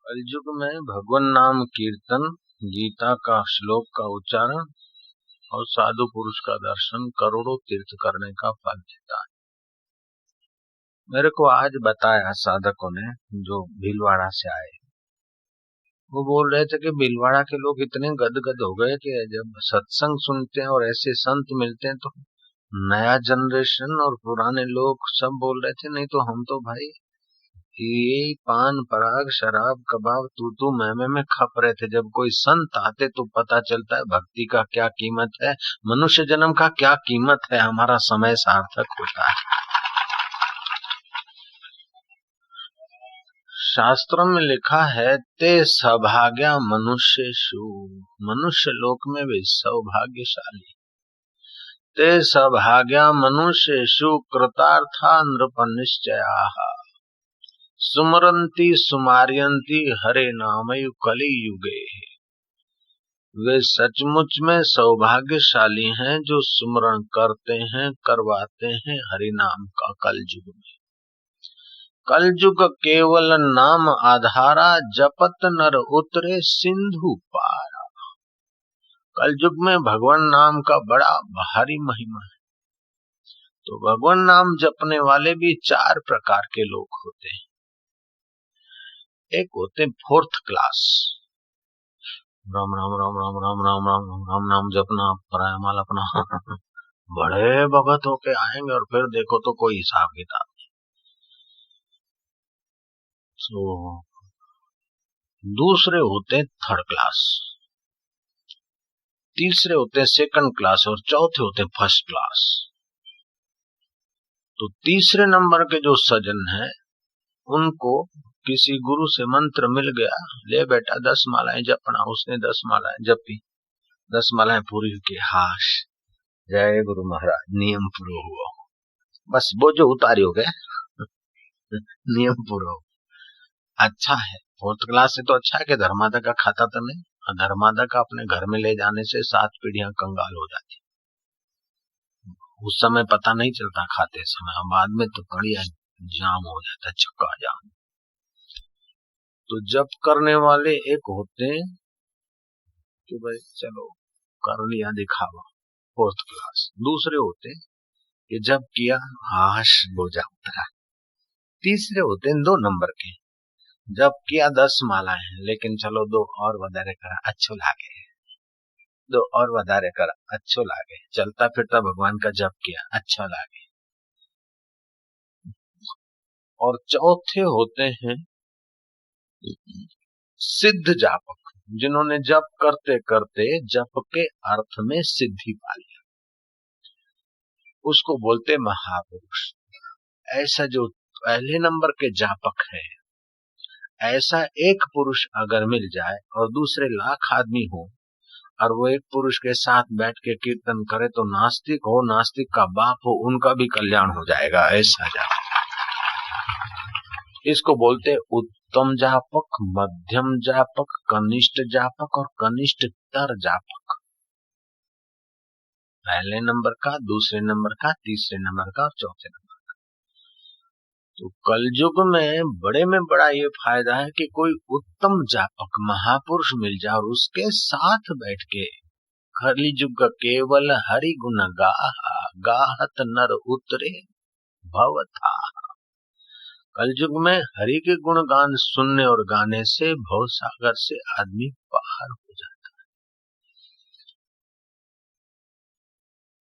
कलयुग में भगवान नाम कीर्तन, गीता का श्लोक का उच्चारण और साधु पुरुष का दर्शन करोड़ों तीर्थ करने का फल देता है। मेरे को आज बताया साधकों ने जो भीलवाड़ा से आए, वो बोल रहे थे कि भीलवाड़ा के लोग इतने गदगद हो गए कि जब सत्संग सुनते हैं और ऐसे संत मिलते हैं तो नया जनरेशन और पुराने लोग सब बोल रहे थे, नहीं तो हम तो भाई ये पान पराग शराब कबाब तू मैं खप रहे थे। जब कोई संत आते तो पता चलता है भक्ति का क्या कीमत है, मनुष्य जन्म का क्या कीमत है, हमारा समय सार्थक होता है। शास्त्रों में लिखा है, ते सौभाग्या मनुष्येषु, मनुष्य लोक में भी सौभाग्यशाली। ते सौभाग्या मनुष्येषु कृतार्था नृप निश्चयाः, सुमरंती सुमार्यंती हरे नामयु कली युगे। वे सचमुच में सौभाग्यशाली हैं जो सुमरण करते हैं, करवाते हैं हरि नाम का कलयुग में। कलयुग केवल नाम आधारा, जपत नर उतरे सिंधु पारा। कलयुग में भगवान नाम का बड़ा भारी महिमा है। तो भगवान नाम जपने वाले भी चार प्रकार के लोग होते हैं। एक होते फोर्थ क्लास, राम राम राम राम राम राम राम राम नाम जपना, परायमाल अपना बड़े भगत होके आएंगे और फिर देखो तो कोई हिसाब किताब। तो दूसरे होते थर्ड क्लास, तीसरे होते सेकंड क्लास और चौथे होते फर्स्ट क्लास। तो तीसरे नंबर के जो सज्जन हैं उनको किसी गुरु से मंत्र मिल गया, ले बेटा 10 मालाएं जपना। उसने 10 मालाएं जपी, 10 मालाएं पूरी की, हाश जय गुरु महाराज, नियम पूरा हुआ। बस वो जो उतारी हो गए नियम पूरा हो। अच्छा है, फोर्थ क्लास से तो अच्छा है कि धर्मादा का खाता तो नहीं, और धर्मादा का अपने घर में ले जाने से 7 पीढ़ियां कंगाल हो जाती। उस समय पता नहीं चलता खाते समय, बाद में तो बढ़िया जाम हो जाता, चक्का जाम। तो जप करने वाले एक होते हैं कि भाई चलो कर लिया दिखावा, फोर्थ क्लास। दूसरे होते हैं कि जब किया हाश बोझा उतरा। तीसरे होते हैं 2 नंबर के, जब किया 10 मालाएं लेकिन चलो 2 और वधारे करा अच्छो लागे, 2 और वधारे करा अच्छो लागे, चलता फिरता भगवान का जप किया अच्छा लागे। और चौथे होते हैं सिद्ध जापक, जिन्होंने जप करते करते जप के अर्थ में सिद्धि पा लिया, उसको बोलते महापुरुष। ऐसा जो पहले नंबर के जापक है, ऐसा एक पुरुष अगर मिल जाए और दूसरे लाख आदमी हो और वो एक पुरुष के साथ बैठ के कीर्तन करे तो नास्तिक हो, नास्तिक का बाप हो, उनका भी कल्याण हो जाएगा। ऐसा जापक, इसको बोलते उत्तम जापक, मध्यम जापक, कनिष्ठ जापक और कनिष्ठतर जापक। पहले नंबर का, दूसरे नंबर का, तीसरे नंबर का और चौथे नंबर का। तो कलयुग में बड़ा ये फायदा है कि कोई उत्तम जापक महापुरुष मिल जाए और उसके साथ बैठ के कलयुग केवल हरि गुण गाहत नर उतरे भवथा। कलयुग में हरि के गुणगान सुनने और गाने से भव सागर से आदमी पार हो जाता है।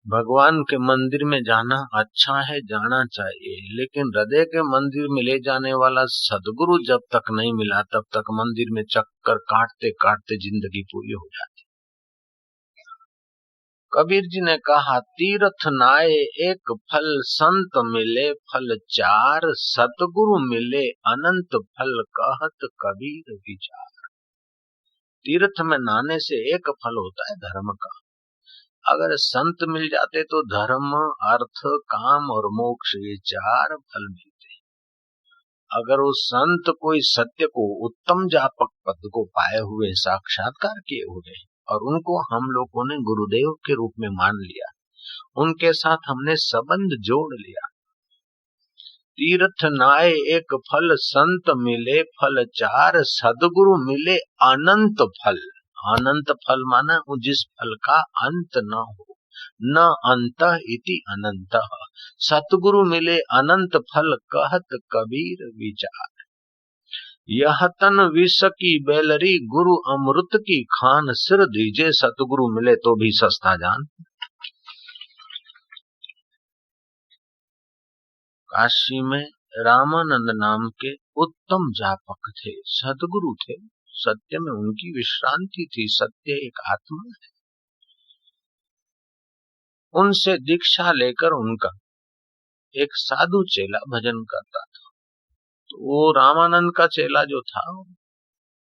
भगवान के मंदिर में जाना अच्छा है, जाना चाहिए, लेकिन हृदय के मंदिर में ले जाने वाला सदगुरु जब तक नहीं मिला तब तक मंदिर में चक्कर काटते काटते जिंदगी पूरी हो जाती। कबीर जी ने कहा, तीर्थ नाए एक फल, संत मिले फल 4, सतगुरु मिले अनंत फल, कहत कबीर विचार। तीर्थ में नहाने से एक फल होता है धर्म का, अगर संत मिल जाते तो धर्म, अर्थ, काम और मोक्ष ये 4 फल मिलते। अगर वो संत कोई सत्य को, उत्तम जापक पद को पाए हुए, साक्षात्कार किए हुए और उनको हम लोगों ने गुरुदेव के रूप में मान लिया, उनके साथ हमने संबंध जोड़ लिया, तीर्थ नाय एक फल, संत मिले फल चार, सदगुरु मिले अनंत फल। अनंत फल माना जिस फल का अंत न हो, न अंत इति अनंत। सतगुरु मिले अनंत फल, कहत कबीर विचार। यह तन विष की बेलरी, गुरु अमृत की खान, सिर दीजे सतगुरु मिले तो भी सस्ता जान। काशी में रामानंद नाम के उत्तम जापक थे, सदगुरु थे। सत्य में उनकी विश्रांति थी। सत्य एक आत्मा है। उनसे दीक्षा लेकर उनका एक साधु चेला भजन करता था। तो वो रामानंद का चेला जो था,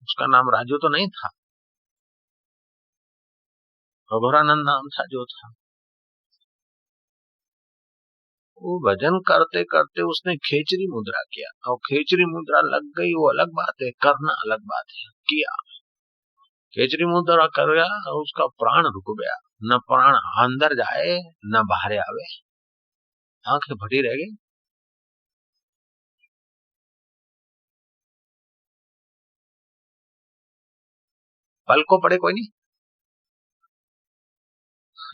उसका नाम राजू तो नहीं था, अघोरानंद नाम था जो था। वो भजन करते करते उसने खेचरी मुद्रा किया, और खेचरी मुद्रा लग गई वो अलग बात है, करना अलग बात है। किया खेचरी मुद्रा कर गया, उसका प्राण रुक गया। न प्राण अंदर जाए न बाहर आवे, आंखें फटी रह गई। पल को पड़े कोई नहीं।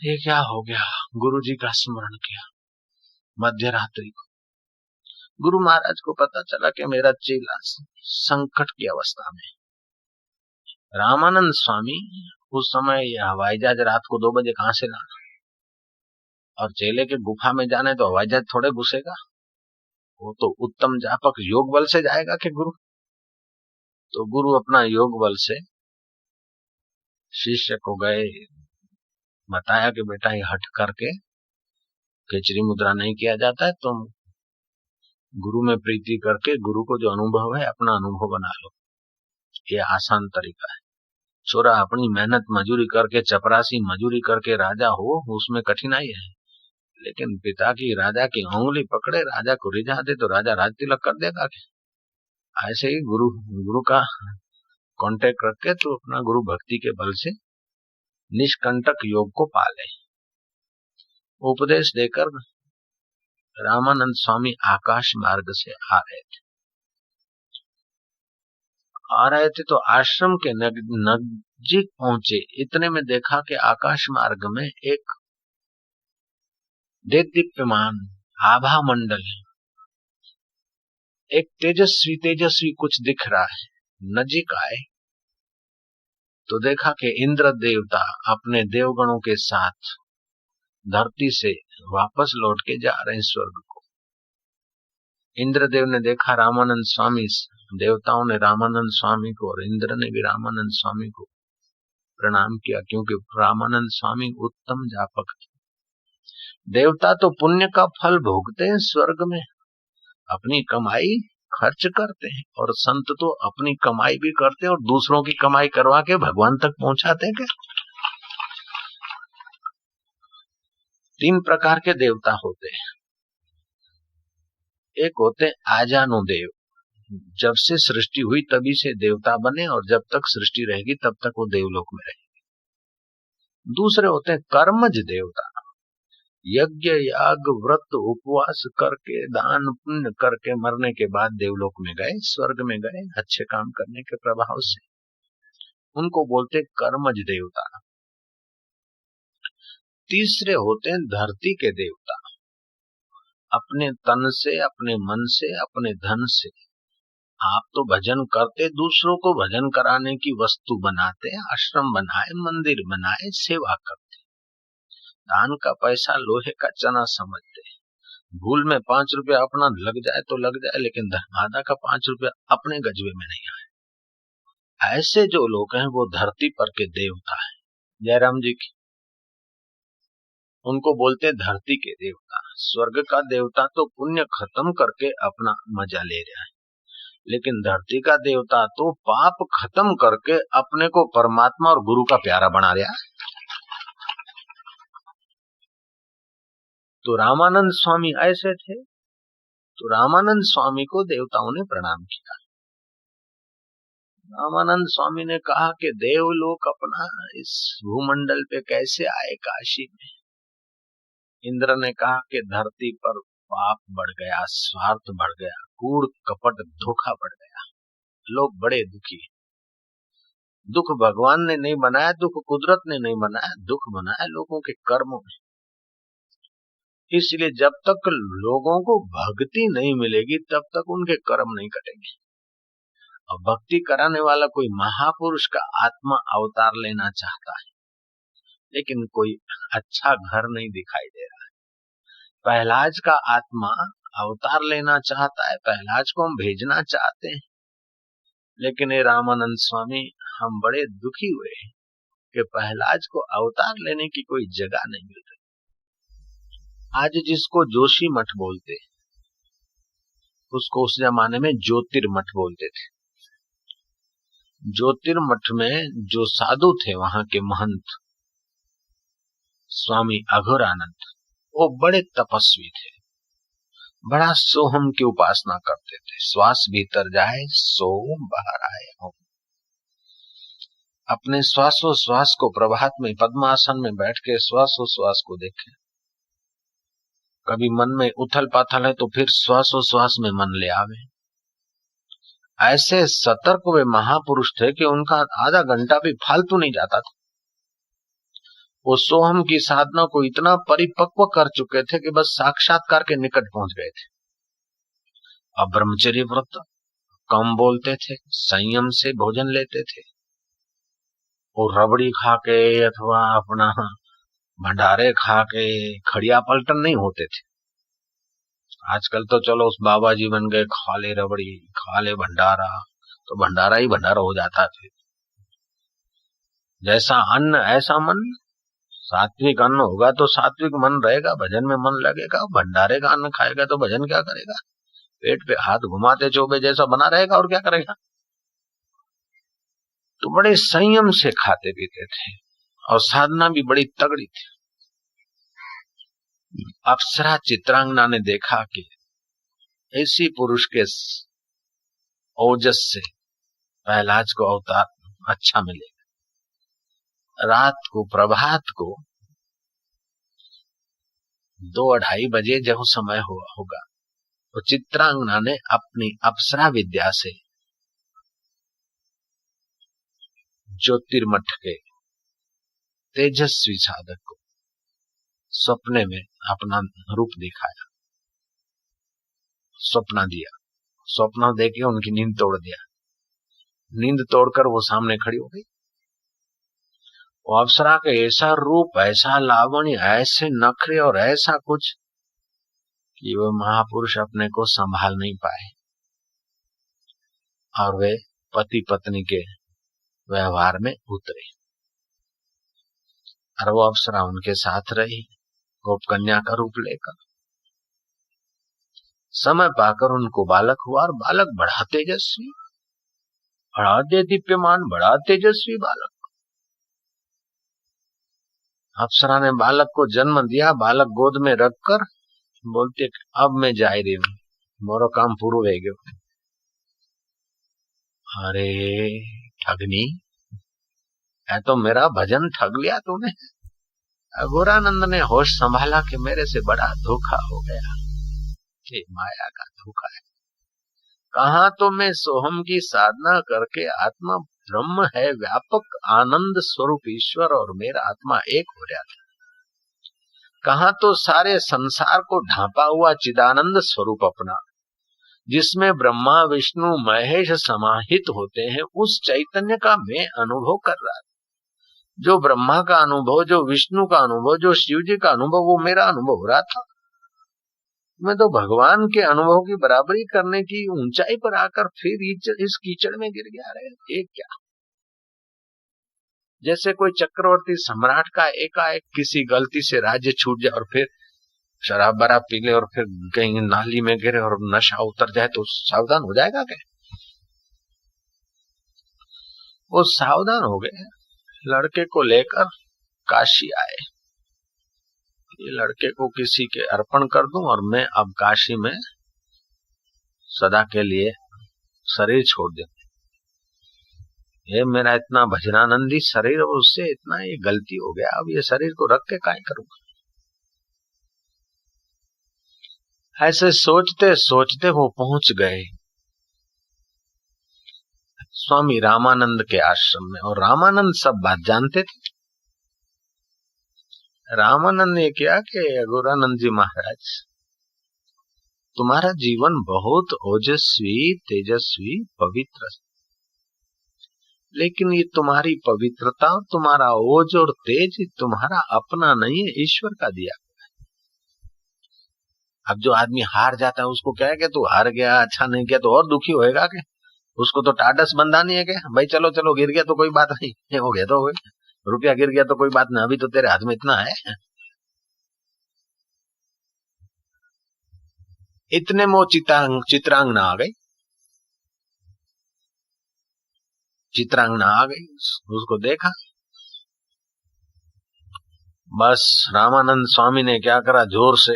ये क्या हो गया? गुरुजी का स्मरण किया मध्य रात्रि को। गुरु महाराज को पता चला कि मेरा चेला संकट की अवस्था में। रामानंद स्वामी उस समय यह हवाई जहाज रात को 2 बजे कहां से लाना, और चेले के गुफा में जाने तो हवाई जहाज थोड़े घुसेगा, वो तो उत्तम जापक योग बल से जाएगा कि गुरु। तो गुरु अपना योग बल से शिष्य को गए, बताया कि बेटा ये हट करके खेचरी मुद्रा नहीं किया जाता है, तुम गुरु में प्रीति करके गुरु को जो अनुभव है अपना अनुभव बना लो। ये आसान तरीका है। छोरा अपनी मेहनत मजूरी करके, चपरासी मजूरी करके राजा हो, उसमें कठिनाई है, लेकिन पिता की राजा की उंगली पकड़े, राजा को रिझा दे तो राजा राज तिलक कर देगा। ऐसे ही गुरु का कांटेक्ट रख के तो अपना गुरु भक्ति के बल से निष्कंटक योग को पाले। उपदेश देकर रामानंद स्वामी आकाश मार्ग से आ रहे थे तो आश्रम के नजदीक पहुंचे। इतने में देखा कि आकाश मार्ग में एक देदीप्यमान आभा मंडल, एक तेजस्वी कुछ दिख रहा है। नजीक आए तो देखा कि इंद्र देवता अपने देवगणों के साथ धरती से वापस लौट के जा रहे हैं स्वर्ग को। इंद्रदेव ने देखा रामानंद स्वामी, देवताओं ने रामानंद स्वामी को और इंद्र ने भी रामानंद स्वामी को प्रणाम किया, क्योंकि रामानंद स्वामी उत्तम जापक थे। देवता तो पुण्य का फल भोगते हैं स्वर्ग में, अपनी कमाई खर्च करते हैं, और संत तो अपनी कमाई भी करते हैं और दूसरों की कमाई करवा के भगवान तक पहुंचाते हैं। 3 प्रकार के देवता होते हैं। एक होते हैं आजानु देव, जब से सृष्टि हुई तभी से देवता बने और जब तक सृष्टि रहेगी तब तक वो देवलोक में रहेंगे। दूसरे होते हैं कर्मज देवता, यज्ञ याग व्रत उपवास करके दान पुण्य करके मरने के बाद देवलोक में गए, स्वर्ग में गए, अच्छे काम करने के प्रभाव से, उनको बोलते कर्मज देवता। तीसरे होते हैं धरती के देवता, अपने तन से, अपने मन से, अपने धन से आप तो भजन करते, दूसरों को भजन कराने की वस्तु बनाते, आश्रम बनाए, मंदिर बनाए, सेवा करते, दान का पैसा लोहे का चना समझते, भूल में 5 रुपया अपना लग जाए तो लग जाए, लेकिन धर्मादा का 5 रुपया अपने गजबे में नहीं आए। ऐसे जो लोग हैं वो धरती पर के देवता है। जयराम जी की उनको बोलते धरती के देवता। स्वर्ग का देवता तो पुण्य खत्म करके अपना मजा ले रहा है, लेकिन धरती का देवता तो पाप खत्म करके अपने को परमात्मा और गुरु का प्यारा बना रहा है। तो रामानंद स्वामी ऐसे थे, तो रामानंद स्वामी को देवताओं ने प्रणाम किया। रामानंद स्वामी ने कहा कि देवलोक अपना इस भूमंडल पे कैसे आए काशी में। इंद्र ने कहा कि धरती पर पाप बढ़ गया, स्वार्थ बढ़ गया, कूड़ कपट धोखा बढ़ गया। लोग बड़े दुखी। दुख भगवान ने नहीं बनाया, दुख कुदरत ने नहीं बनाया, दुख बनाया लोगों के कर्मों ने। इसलिए जब तक लोगों को भक्ति नहीं मिलेगी तब तक उनके कर्म नहीं कटेंगे। और भक्ति कराने वाला कोई महापुरुष का आत्मा अवतार लेना चाहता है, लेकिन कोई अच्छा घर नहीं दिखाई दे रहा है। पहलाज का आत्मा अवतार लेना चाहता है, पहलाज को हम भेजना चाहते हैं, लेकिन ये रामानंद स्वामी हम बड़े दुखी हुए कि पहलाज को अवतार लेने की कोई जगह नहीं मिल रही। आज जिसको जोशी मठ बोलते, उसको उस जमाने में ज्योतिर्मठ बोलते थे। ज्योतिर्मठ में जो साधु थे, वहां के महंत स्वामी अघोरानंद, वो बड़े तपस्वी थे, बड़ा सोहम की उपासना करते थे। श्वास भीतर जाए सोम बाहर आए हो। अपने श्वासोश्वास को प्रभात में पद्मासन में बैठ के श्वासोश्वास को देखें। कभी मन में उथल पाथल है तो फिर श्वासोश्वास में मन ले आवे। ऐसे सतर्क वे महापुरुष थे कि उनका आधा घंटा भी फालतू नहीं जाता था। वो सोहम की साधना को इतना परिपक्व कर चुके थे कि बस साक्षात्कार के निकट पहुंच गए थे। अब ब्रह्मचर्य व्रत, कम बोलते थे, संयम से भोजन लेते थे, और रबड़ी खा के अथवा अपना भंडारे खा के खड़िया पलटन नहीं होते थे। आजकल तो चलो उस बाबा जी बन गए, खा ले रबड़ी, खा ले भंडारा, तो भंडारा ही भंडारा हो जाता है। जैसा अन्न ऐसा मन। सात्विक अन्न होगा तो सात्विक मन रहेगा, भजन में मन लगेगा। भंडारे का अन्न खाएगा तो भजन क्या करेगा? पेट पे हाथ घुमाते चोबे जैसा बना रहेगा, और क्या करेगा? तो बड़े संयम से खाते पीते थे, और साधना भी बड़ी तगड़ी थी। अप्सरा चित्रांगना ने देखा कि ऐसी पुरुष के ओजस से पहलाज को अवतार अच्छा मिलेगा। रात को, प्रभात को 2-2:30 बजे जब समय होगा, तो चित्रांगना ने अपनी अप्सरा विद्या से ज्योतिर्मठ के तेजस्वी साधक को सपने में अपना रूप दिखाया, सपना दिया। सपना देके उनकी नींद तोड़ दिया। नींद तोड़कर वो सामने खड़ी हो गई। वो अप्सरा का ऐसा रूप, ऐसा लावण्य, ऐसे नखरे और ऐसा कुछ कि वो महापुरुष अपने को संभाल नहीं पाए, और वे पति पत्नी के व्यवहार में उतरे। और वो अप्सरा उनके साथ रही, गोप कन्या का रूप लेकर। समय पाकर उनको बालक हुआ, और बालक बड़ा तेजस्वी, बड़ा दीप्यमान, बड़ा तेजस्वी बालक। अप्सरा ने बालक को जन्म दिया। बालक गोद में रखकर बोलते, अब मैं जा रही हूं, मोरो काम पूरा हो गयो। अरे ठगनी, है तो मेरा भजन ठग लिया तूने। अघोरानंद ने होश संभाला कि मेरे से बड़ा धोखा हो गया, ये माया का धोखा है। कहा तो मैं सोहम की साधना करके आत्मा ब्रह्म है, व्यापक आनंद स्वरूप ईश्वर, और मेरा आत्मा एक हो रहा था। कहा तो सारे संसार को ढांपा हुआ चिदानंद स्वरूप अपना, जिसमें ब्रह्मा विष्णु महेश समाहित होते हैं, उस चैतन्य का मैं अनुभव कर रहा था। जो ब्रह्मा का अनुभव, जो विष्णु का अनुभव, जो शिव जी का अनुभव, वो मेरा अनुभव हो रहा था। मैं तो भगवान के अनुभव की बराबरी करने की ऊंचाई पर आकर फिर इस कीचड़ में गिर गया। रहे एक क्या, जैसे कोई चक्रवर्ती सम्राट का एकाएक किसी गलती से राज्य छूट जाए, और फिर शराब बराब पी ले, और फिर कहीं नाली में गिरे और नशा उतर जाए, तो सावधान हो जाएगा क्या? वो सावधान हो गए। लड़के को लेकर काशी आए। ये लड़के को किसी के अर्पण कर दूं, और मैं अब काशी में सदा के लिए शरीर छोड़ दूं। ये मेरा इतना भजनानंदी शरीर, और उससे इतना ये गलती हो गया, अब ये शरीर को रख के काहे करूंगा। ऐसे सोचते सोचते वो पहुंच गए स्वामी रामानंद के आश्रम में। और रामानंद सब बात जानते थे। रामानंद ने क्या कि गुरानंद जी महाराज, तुम्हारा जीवन बहुत ओजस्वी, तेजस्वी, पवित्र, लेकिन ये तुम्हारी पवित्रता, तुम्हारा ओज और तेज तुम्हारा अपना नहीं है, ईश्वर का दिया। अब जो आदमी हार जाता है उसको क्या है कि तू हार गया, अच्छा नहीं किया, तो और दुखी होएगा कि? उसको तो टाडस बंधा नहीं है कि भाई चलो चलो गिर गया तो कोई बात नहीं, हो गया तो हो गया, रुपया गिर गया तो कोई बात नहीं, अभी तो तेरे हाथ में इतना है। इतने में वो चित्रांगना आ गई। चित्रांगना आ गई, उसको देखा। बस रामानंद स्वामी ने क्या करा, जोर से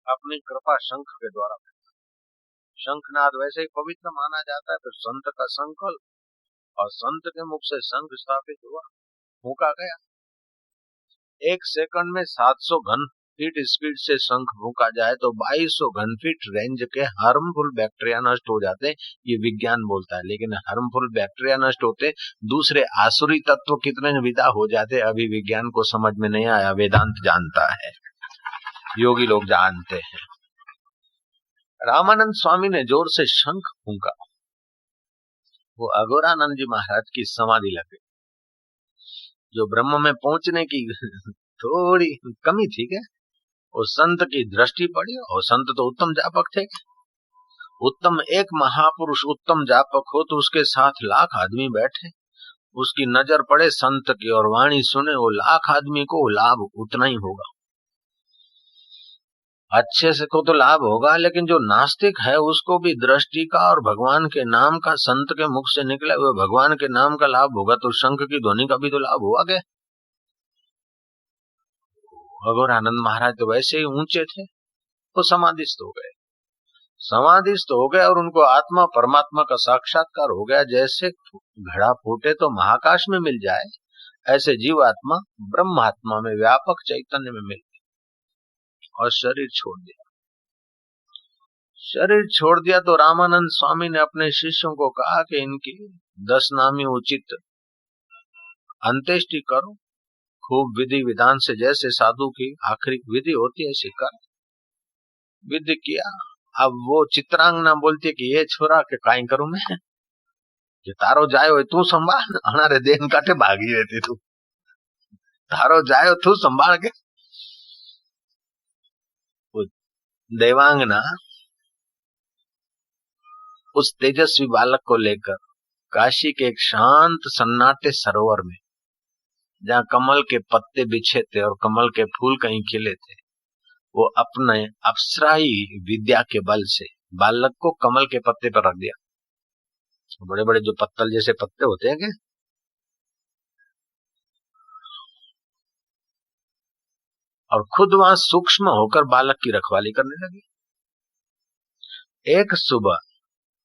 अपनी कृपा शंख के द्वारा। शंखनाद वैसे ही पवित्र माना जाता है, फिर संत का संकल्प, और संत के मुख से शंख स्थापित हुआ, फूंका गया। 1 सेकंड में 700 घन फीट स्पीड से शंख फूंका जाए तो 2200 घन फीट रेंज के हार्मफुल बैक्टीरिया नष्ट हो जाते हैं, ये विज्ञान बोलता है। लेकिन हार्मफुल बैक्टीरिया नष्ट होते, दूसरे आसुरी तत्व कितने विदा हो जाते, अभी विज्ञान को समझ में नहीं आया, वेदांत जानता है, योगी लोग जानते हैं। रामानंद स्वामी ने जोर से शंख फूंका, वो अघोरानंद जी महाराज की समाधि लग गई। जो ब्रह्म में पहुंचने की थोड़ी कमी थी क्या, वो संत की दृष्टि पड़ी, और संत तो उत्तम जापक थे। उत्तम एक महापुरुष उत्तम जापक हो तो उसके साथ लाख आदमी बैठे, उसकी नजर पड़े संत की और वाणी सुने, वो लाख आदमी को लाभ उतना ही होगा, अच्छे से को तो लाभ होगा, लेकिन जो नास्तिक है उसको भी दृष्टि का और भगवान के नाम का, संत के मुख से निकले हुए भगवान के नाम का लाभ होगा, तो शंख की ध्वनि का भी तो लाभ हुआ क्या? अघोरानंद महाराज तो वैसे ही ऊंचे थे, वो समाधिस्थ हो गए। समाधिस्थ हो गए और उनको आत्मा परमात्मा का साक्षात्कार हो गया। जैसे घड़ा फूटे तो महाकाश में मिल जाए, ऐसे जीवात्मा ब्रह्मात्मा में व्यापक चैतन्य में मिल गई और शरीर छोड़ दिया। शरीर छोड़ दिया तो रामानंद स्वामी ने अपने शिष्यों को कहा कि इनकी 10 नामी उचित अंत्येष्टि करो, खूब विधि विधान से, जैसे साधु की आखिरी विधि होती है ऐसे कर। विधि किया। अब वो चित्रांगना बोलती है कि ये छोरा के काई करूं मैं, कि तारो जायो तू संभाल, हमारे देन काटे भागी रहती तू, तारो जायो तू संभाल के। देवांगना उस तेजस्वी बालक को लेकर काशी के एक शांत सन्नाटे सरोवर में, जहाँ कमल के पत्ते बिछे थे और कमल के फूल कहीं खिले थे, वो अपने अप्सराई विद्या के बल से बालक को कमल के पत्ते पर रख दिया। बड़े बड़े जो पत्तल जैसे पत्ते होते हैं क्या, और खुद वहां सूक्ष्म होकर बालक की रखवाली करने लगी। एक सुबह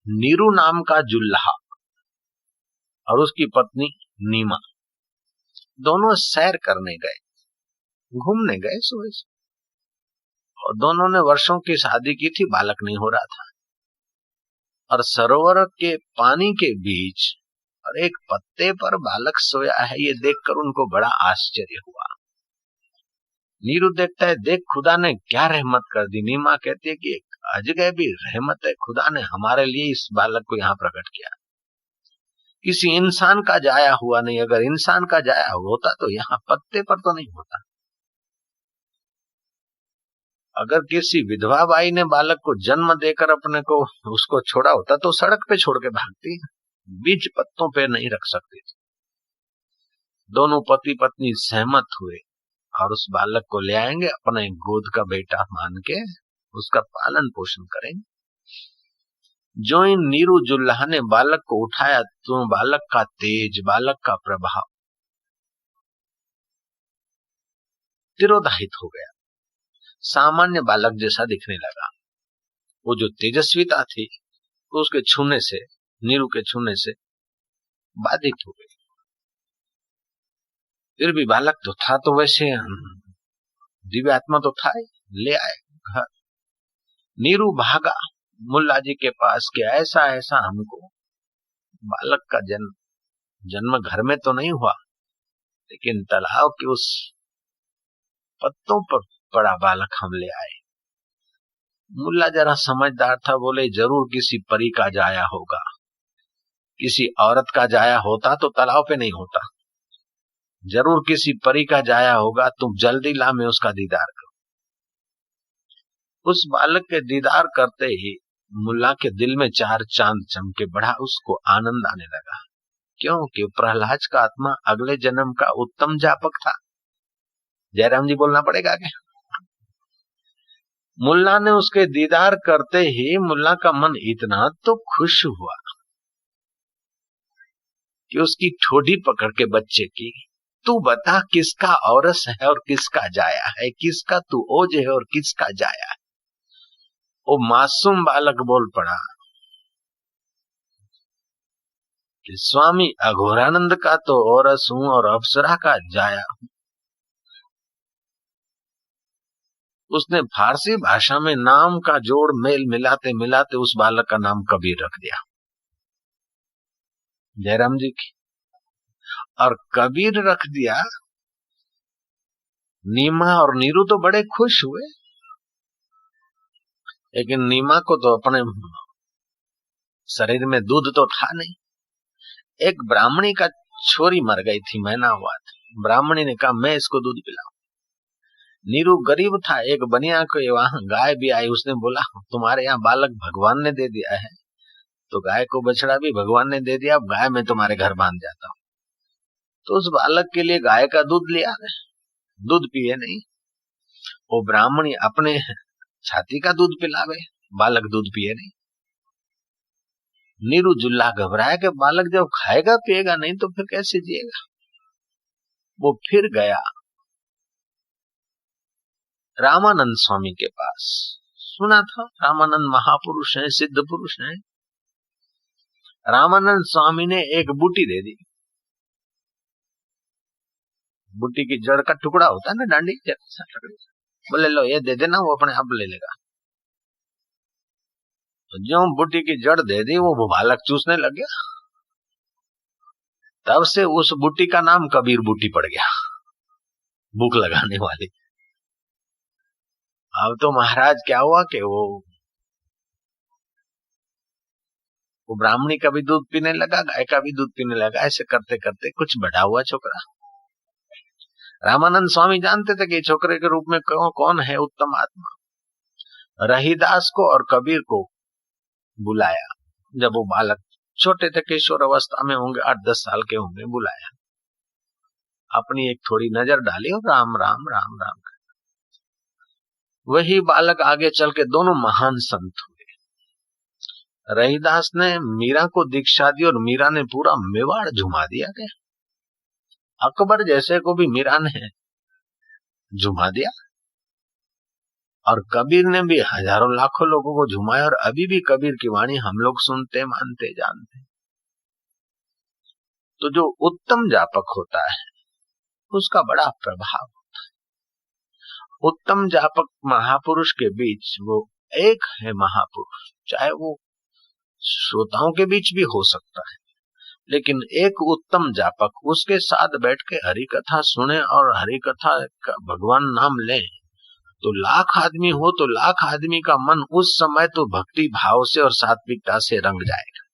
नीरू नाम का जुल्हा और उसकी पत्नी नीमा दोनों सैर करने गए, घूमने गए सुबह से, और दोनों ने वर्षों की शादी की थी, बालक नहीं हो रहा था। और सरोवर के पानी के बीच और एक पत्ते पर बालक सोया है, ये देखकर उनको बड़ा आश्चर्य हुआ। नीरू देखता है, देख खुदा ने क्या रहमत कर दी। नीमा कहती है कि एक अजगैबी रहमत है, खुदा ने हमारे लिए इस बालक को यहाँ प्रकट किया। किसी इंसान का जाया हुआ नहीं, अगर इंसान का जाया होता तो यहाँ पत्ते पर तो नहीं होता। अगर किसी विधवा बाई ने बालक को जन्म देकर अपने को उसको छोड़ा होता तो सड़क पे छोड़ के भागती, बीज पत्तों पे नहीं रख सकती थी। दोनों पति पत्नी सहमत हुए और उस बालक को ले आएंगे, अपने गोद का बेटा मान के उसका पालन पोषण करेंगे। जो इन नीरू जुल्हा ने बालक को उठाया तो बालक का तेज, बालक का प्रभाव तिरोधाहित हो गया, सामान्य बालक जैसा दिखने लगा। वो जो तेजस्विता थी तो उसके छूने से, नीरू के छूने से बाधित हो गई। फिर भी बालक तो था, तो वैसे दिव्य आत्मा तो था ही, ले आए घर। नीरू भागा मुल्ला जी के पास कि ऐसा ऐसा हमको बालक का जन्म घर में तो नहीं हुआ, लेकिन तालाब के उस पत्तों पर पड़ा बालक हम ले आए। मुल्ला जरा समझदार था, बोले जरूर किसी परी का जाया होगा, किसी औरत का जाया होता तो तालाब पे नहीं होता, जरूर किसी परी का जाया होगा, तुम जल्दी ला, मैं उसका दीदार करूं। उस बालक के दीदार करते ही मुल्ला के दिल में चार चांद चमके, बड़ा उसको आनंद आने लगा, क्योंकि प्रहलाद का आत्मा अगले जन्म का उत्तम जापक था। जयराम जी बोलना पड़ेगा क्या? मुल्ला ने उसके दीदार करते ही मुल्ला का मन इतना तो खुश हुआ कि उसकी ठोडी पकड़ के बच्चे की, तू बता किसका औरस है और किसका जाया है, किसका तू ओज है और किसका जाया है। वो मासूम बालक बोल पड़ा कि स्वामी अघोरानंद का तो औरस हूं और अप्सरा का जाया हूं। उसने फारसी भाषा में नाम का जोड़ मेल मिलाते मिलाते उस बालक का नाम कबीर रख दिया, जयराम जी की। और कबीर रख दिया। नीमा और नीरू तो बड़े खुश हुए, लेकिन नीमा को तो अपने शरीर में दूध तो था नहीं। एक ब्राह्मणी का छोरी मर गई थी, महीना हुआ था। ब्राह्मणी ने कहा मैं इसको दूध पिलाऊं। नीरू गरीब था, एक बनिया को वहां गाय भी आई, उसने बोला तुम्हारे यहाँ बालक भगवान ने दे दिया है, तो गाय को बछड़ा भी भगवान ने दे दिया, अब गाय मैं तुम्हारे घर बांध जाता हूँ। तो उस बालक के लिए गाय का दूध लिया, दूध पिए नहीं। वो ब्राह्मणी अपने छाती का दूध पिलावे, बालक दूध पिए नहीं। नीरू जुल्ला घबराया कि बालक जब खाएगा पिएगा नहीं तो फिर कैसे जिएगा। वो फिर गया रामानंद स्वामी के पास। सुना था रामानंद महापुरुष हैं, सिद्ध पुरुष हैं। रामानंद स्वामी ने एक बूटी दे दी। बूटी की जड़ का टुकड़ा होता है ना, डांडी जैसा, बोले लो ये दे देना, वो अपने आप ले लेगा। तो जो बूटी की जड़ दे दी वो बालक चूसने लग गया। तब से उस बूटी का नाम कबीर बूटी पड़ गया, भूख लगाने वाली। अब तो महाराज क्या हुआ कि वो ब्राह्मणी का भी दूध पीने लगा, गाय का भी दूध पीने लगा। ऐसे करते करते कुछ बड़ा हुआ छोकरा। रामानंद स्वामी जानते थे कि छोकरे के रूप में कौन है उत्तम आत्मा। रहीदास को और कबीर को बुलाया। जब वो बालक छोटे थे, किशोर अवस्था में होंगे, 8-10 साल के होंगे, बुलाया, अपनी एक थोड़ी नजर डाली और राम राम राम राम। वही बालक आगे चल के दोनों महान संत हुए। रहीदास ने मीरा को दीक्षा दी और मीरा ने पूरा मेवाड़ झुमा दिया गया। अकबर जैसे को भी मीरा ने झुमा दिया, और कबीर ने भी हजारों लाखों लोगों को झुमाया। और अभी भी कबीर की वाणी हम लोग सुनते, मानते, जानते। तो जो उत्तम जापक होता है उसका बड़ा प्रभाव होता है। उत्तम जापक महापुरुष के बीच वो एक है महापुरुष, चाहे वो श्रोताओं के बीच भी हो सकता है, लेकिन एक उत्तम जापक उसके साथ बैठ के हरि कथा सुने और हरि कथा का भगवान नाम ले, तो लाख आदमी हो तो लाख आदमी का मन उस समय तो भक्ति भाव से और सात्विकता से रंग जाएगा।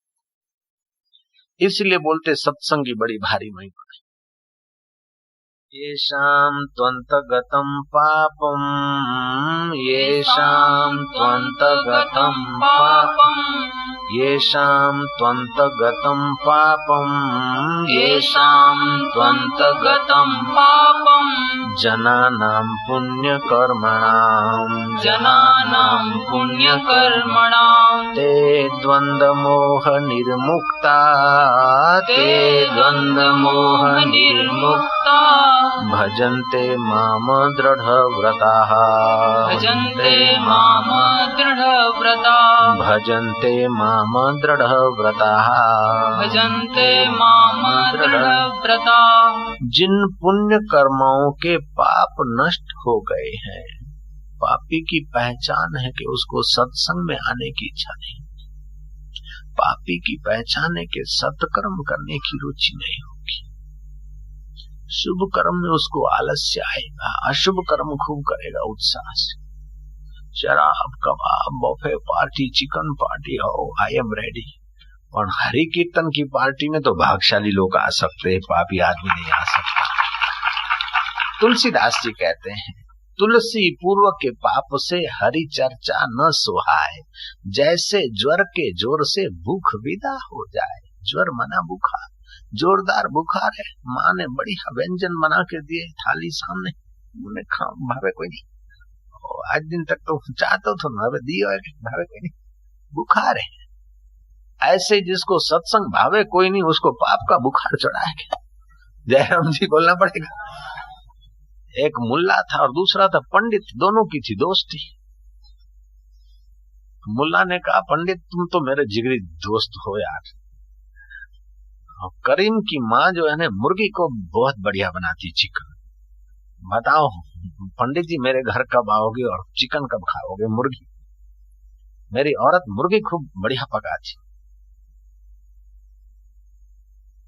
इसलिए बोलते सत्संगी बड़ी भारी महिमा है। येषां त्वन्तगतं पापं, येषां त्वन्तगतं पापं, येषां त्वन्तगतं पापं, येषां त्वन्तगतं पापं, पापम् जनानां पुण्यकर्मणाम् ते द्वन्द्वमोह निर्मुक्ता भजन्ते माम दृढव्रताः जिन पुण्य कर्मों के पाप नष्ट हो गए हैं, पापी की पहचान है कि उसको सत्संग में आने की इच्छा नहीं, पापी की पहचान है कि सत्कर्म करने की रुचि नहीं होगी, शुभ कर्म में उसको आलस्य आएगा, अशुभ कर्म खूब करेगा उत्साह से। शराब, कबाब, बफे पार्टी, चिकन पार्टी हो, आई एम रेडी। और हरि कीर्तन की पार्टी में तो भाग्यशाली लोग आ सकते हैं, पापी आदमी नहीं आ सकता। तुलसीदास जी कहते हैं, तुलसी पूर्व के पाप से हरि चर्चा न सुहाए, जैसे ज्वर के जोर से भूख विदा हो जाए। ज्वर मना बुखार, जोरदार बुखार है, माँ ने बढ़िया व्यंजन बना के दिए, थाली सामने, उन्हें भावे कोई नहीं, आज दिन तक तो चाहते तो ना दियो, भावे कोई नहीं, बुखार है। ऐसे जिसको सत्संग भावे कोई नहीं, उसको पाप का बुखार चढ़ाया गया। जयराम जी बोलना पड़ेगा। एक मुल्ला था और दूसरा था पंडित, दोनों की थी दोस्ती। मुल्ला ने कहा, पंडित तुम तो मेरे जिगरी दोस्त हो यार। करीम की माँ जो है ना, मुर्गी को बहुत बढ़िया बनाती चिकन। बताओ पंडित जी मेरे घर कब आओगे और चिकन कब खाओगे? मुर्गी, मेरी औरत मुर्गी खूब बढ़िया पकाती।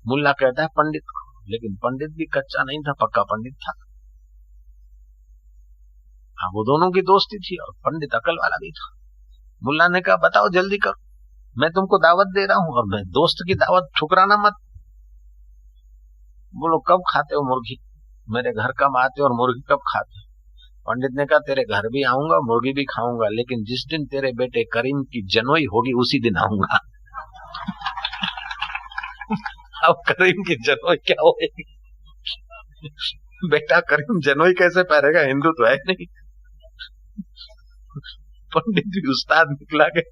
मुल्ला कहता है पंडित को, लेकिन पंडित भी कच्चा नहीं था, पक्का पंडित था। हाँ, वो दोनों की दोस्ती थी और पंडित अकल वाला भी था। मुल्ला ने कहा बताओ जल्दी करो, मैं तुमको दावत दे रहा हूं और मैं दोस्त की दावत ठुकराना मत। बोलो कब खाते हो मुर्गी? मेरे घर कब आते हो और मुर्गी कब खाते हो? पंडित ने कहा तेरे घर भी आऊंगा, मुर्गी भी खाऊंगा, लेकिन जिस दिन तेरे बेटे करीम की जनोई होगी उसी दिन आऊंगा। अब करीम की जनोई क्या होगी? बेटा करीम जनोई कैसे पहनेगा? हिंदू तो है नहीं। पंडित भी उस्ताद निकला के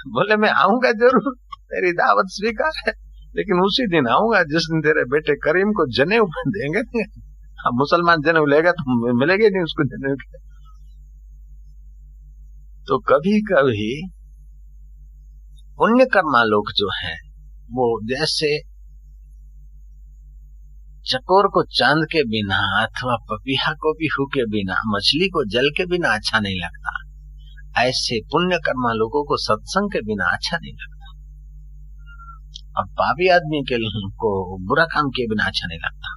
बोले मैं आऊंगा जरूर, तेरी दावत स्वीकार है, लेकिन उसी दिन आऊंगा जिस दिन तेरे बेटे करीम को जनेऊ देंगे। अब मुसलमान जनेऊ लेगा तो मिलेगी नहीं उसको जनेऊ के। तो कभी कभी पुण्य कर्मा लोग जो हैं, वो जैसे चकोर को चांद के बिना अथवा पपीहा को बिहू के बिना, मछली को जल के बिना अच्छा नहीं लगता, ऐसे पुण्य कर्मा लोगों को सत्संग के बिना अच्छा नहीं लगता, और पापी आदमी के को बुरा काम के बिना अच्छा नहीं लगता।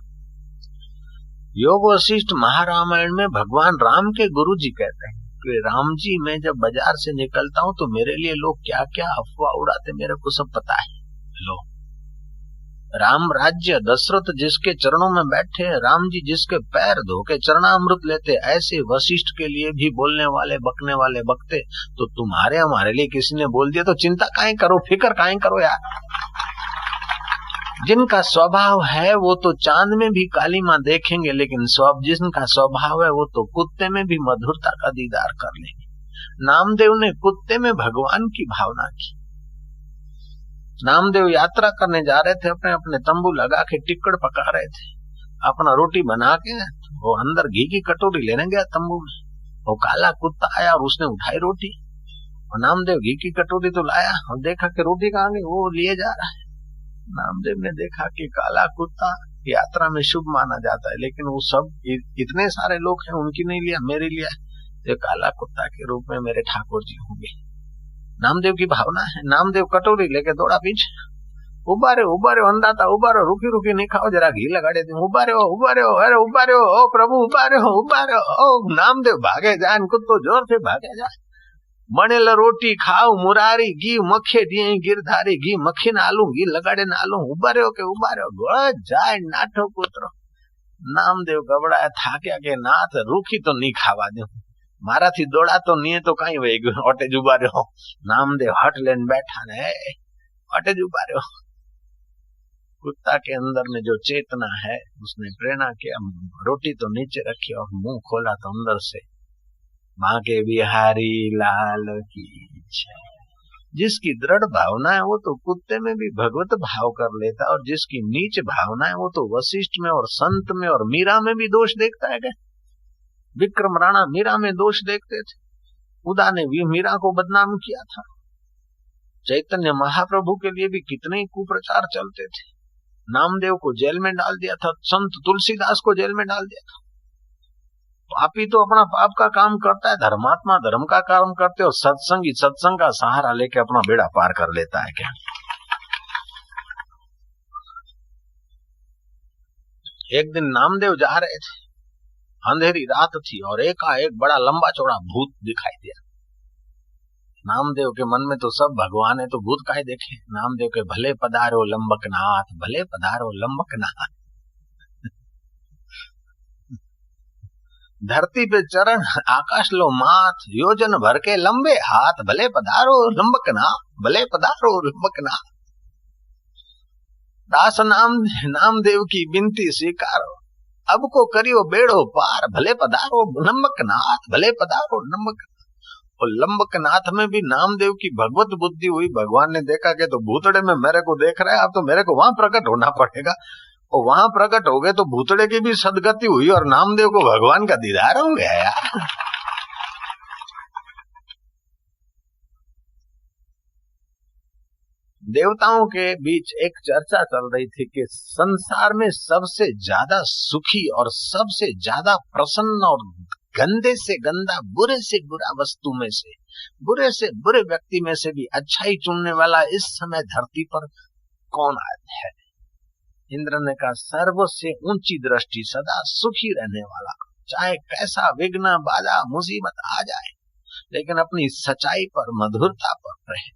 योग वशिष्ठ महारामायण में भगवान राम के गुरु जी कहते हैं कि राम जी मैं जब बाजार से निकलता हूं तो मेरे लिए लोग क्या क्या अफवाह उड़ाते मेरे को सब पता है। लो, राम राज्य दशरथ जिसके चरणों में बैठे, राम जी जिसके पैर धो के चरणामृत लेते, ऐसे वशिष्ठ के लिए भी बोलने वाले बकने वाले बकते, तो तुम्हारे हमारे लिए किसी ने बोल दिया तो चिंता काहे करो, फिक्र काहे करो यार। जिनका स्वभाव है वो तो चांद में भी काली माँ देखेंगे, लेकिन जिनका स्वभाव है वो तो कुत्ते में भी मधुरता का दीदार कर लेंगे। नामदेव ने कुत्ते में भगवान की भावना की। नामदेव यात्रा करने जा रहे थे, अपने अपने तंबू लगा के टिक्कड़ पका रहे थे, अपना रोटी बना के वो अंदर घी की कटोरी लेने गया तंबू में। वो काला कुत्ता आया और उसने उठाई रोटी, और नामदेव घी की कटोरी तो लाया और देखा कि रोटी कहाँ गई, वो लिए जा रहा है। नामदेव ने देखा कि काला कुत्ता यात्रा में शुभ माना जाता है, लेकिन वो सब इतने सारे लोग हैं, उनकी नहीं लिया, मेरे लिया, ये काला कुत्ता के रूप में मेरे ठाकुर जी होंगे। नामदेव की भावना है। नामदेव कटोरी लेके दौड़ा पीछे, उबारे अंदाता उबारे, रुकी रुकी नहीं खाओ, जरा घी लगा देते, उबारे हो, अरे उबारे हो, ओ प्रभु उबारे हो, ओ नामदेव भागे जाए, कुत्तो जोर से भागे जाए। बनेल रोटी खाओ मुरारी, घी मखे दिए गिरधारी, घी मखी नालू, घी लगाड़े नालू, उबारे हो के उबारे हो, गोड़ जाए नाठो पुत्र। नामदेव गबड़ाया थाक्या के नाथ रूखी तो नहीं खावा दे, मारा थी दौड़ा तो नहीं तो कहीं वही गयो, अटे जुबा रहे हो। नामदेव हट लेन बैठा ने, अटे जुबा रहे हो। कुत्ता के अंदर में जो चेतना है उसने प्रेरणा किया, रोटी तो नीचे रखी और मुंह खोला तो अंदर से माँ के बिहारी लाल की जय। जिसकी दृढ़ भावना है वो तो कुत्ते में भी भगवत भाव कर लेता, और जिसकी नीच भावना है वो तो वशिष्ठ में और संत में और मीरा में भी दोष देखता है। क्या विक्रम राणा मीरा में दोष देखते थे, उदा ने भी मीरा को बदनाम किया था, चैतन्य महाप्रभु के लिए भी कितने कुप्रचार चलते थे, नामदेव को जेल में डाल दिया था, संत तुलसीदास को जेल में डाल दिया था। पापी तो अपना पाप का काम करता है, धर्मात्मा धर्म का काम करते, और सत्संगी सत्संग का सहारा लेके अपना बेड़ा पार कर लेता है। क्या एक दिन नामदेव जा रहे थे, अंधेरी रात थी, और एकाएक बड़ा लंबा चौड़ा भूत दिखाई दिया। नामदेव के मन में तो सब भगवान है तो भूत काहे देखे। नामदेव के भले पधारो लंबकनाथ, भले पधारो लंबकनाथ। धरती पे चरण आकाश लो माथ, योजन भर के लंबे हाथ, भले पधारो लंबकनाथ, भले पधारो लंबकनाथ। दास नामदेव की विनती स्वीकारो, अब को करियो बेड़ो पार, भले पधारो लंबकनाथ, भले पधारो लंबकनाथ। और लंबकनाथ में भी नामदेव की भगवत बुद्धि हुई। भगवान ने देखा कि तो भूतड़े में मेरे को देख रहा है, अब तो मेरे को वहां प्रकट होना पड़ेगा, और वहां प्रकट हो गए तो भूतड़े की भी सदगति हुई और नामदेव को भगवान का दीदार हो गया यार। देवताओं के बीच एक चर्चा चल रही थी कि संसार में सबसे ज्यादा सुखी और सबसे ज्यादा प्रसन्न और गंदे से गंदा, बुरे से बुरा वस्तु में से, बुरे से बुरे व्यक्ति में से भी अच्छाई चुनने वाला इस समय धरती पर कौन है? इंद्र ने कहा सर्वसे ऊंची दृष्टि, सदा सुखी रहने वाला, चाहे कैसा विघ्न बाधा मुसीबत आ जाए लेकिन अपनी सच्चाई पर मधुरता पर रहे,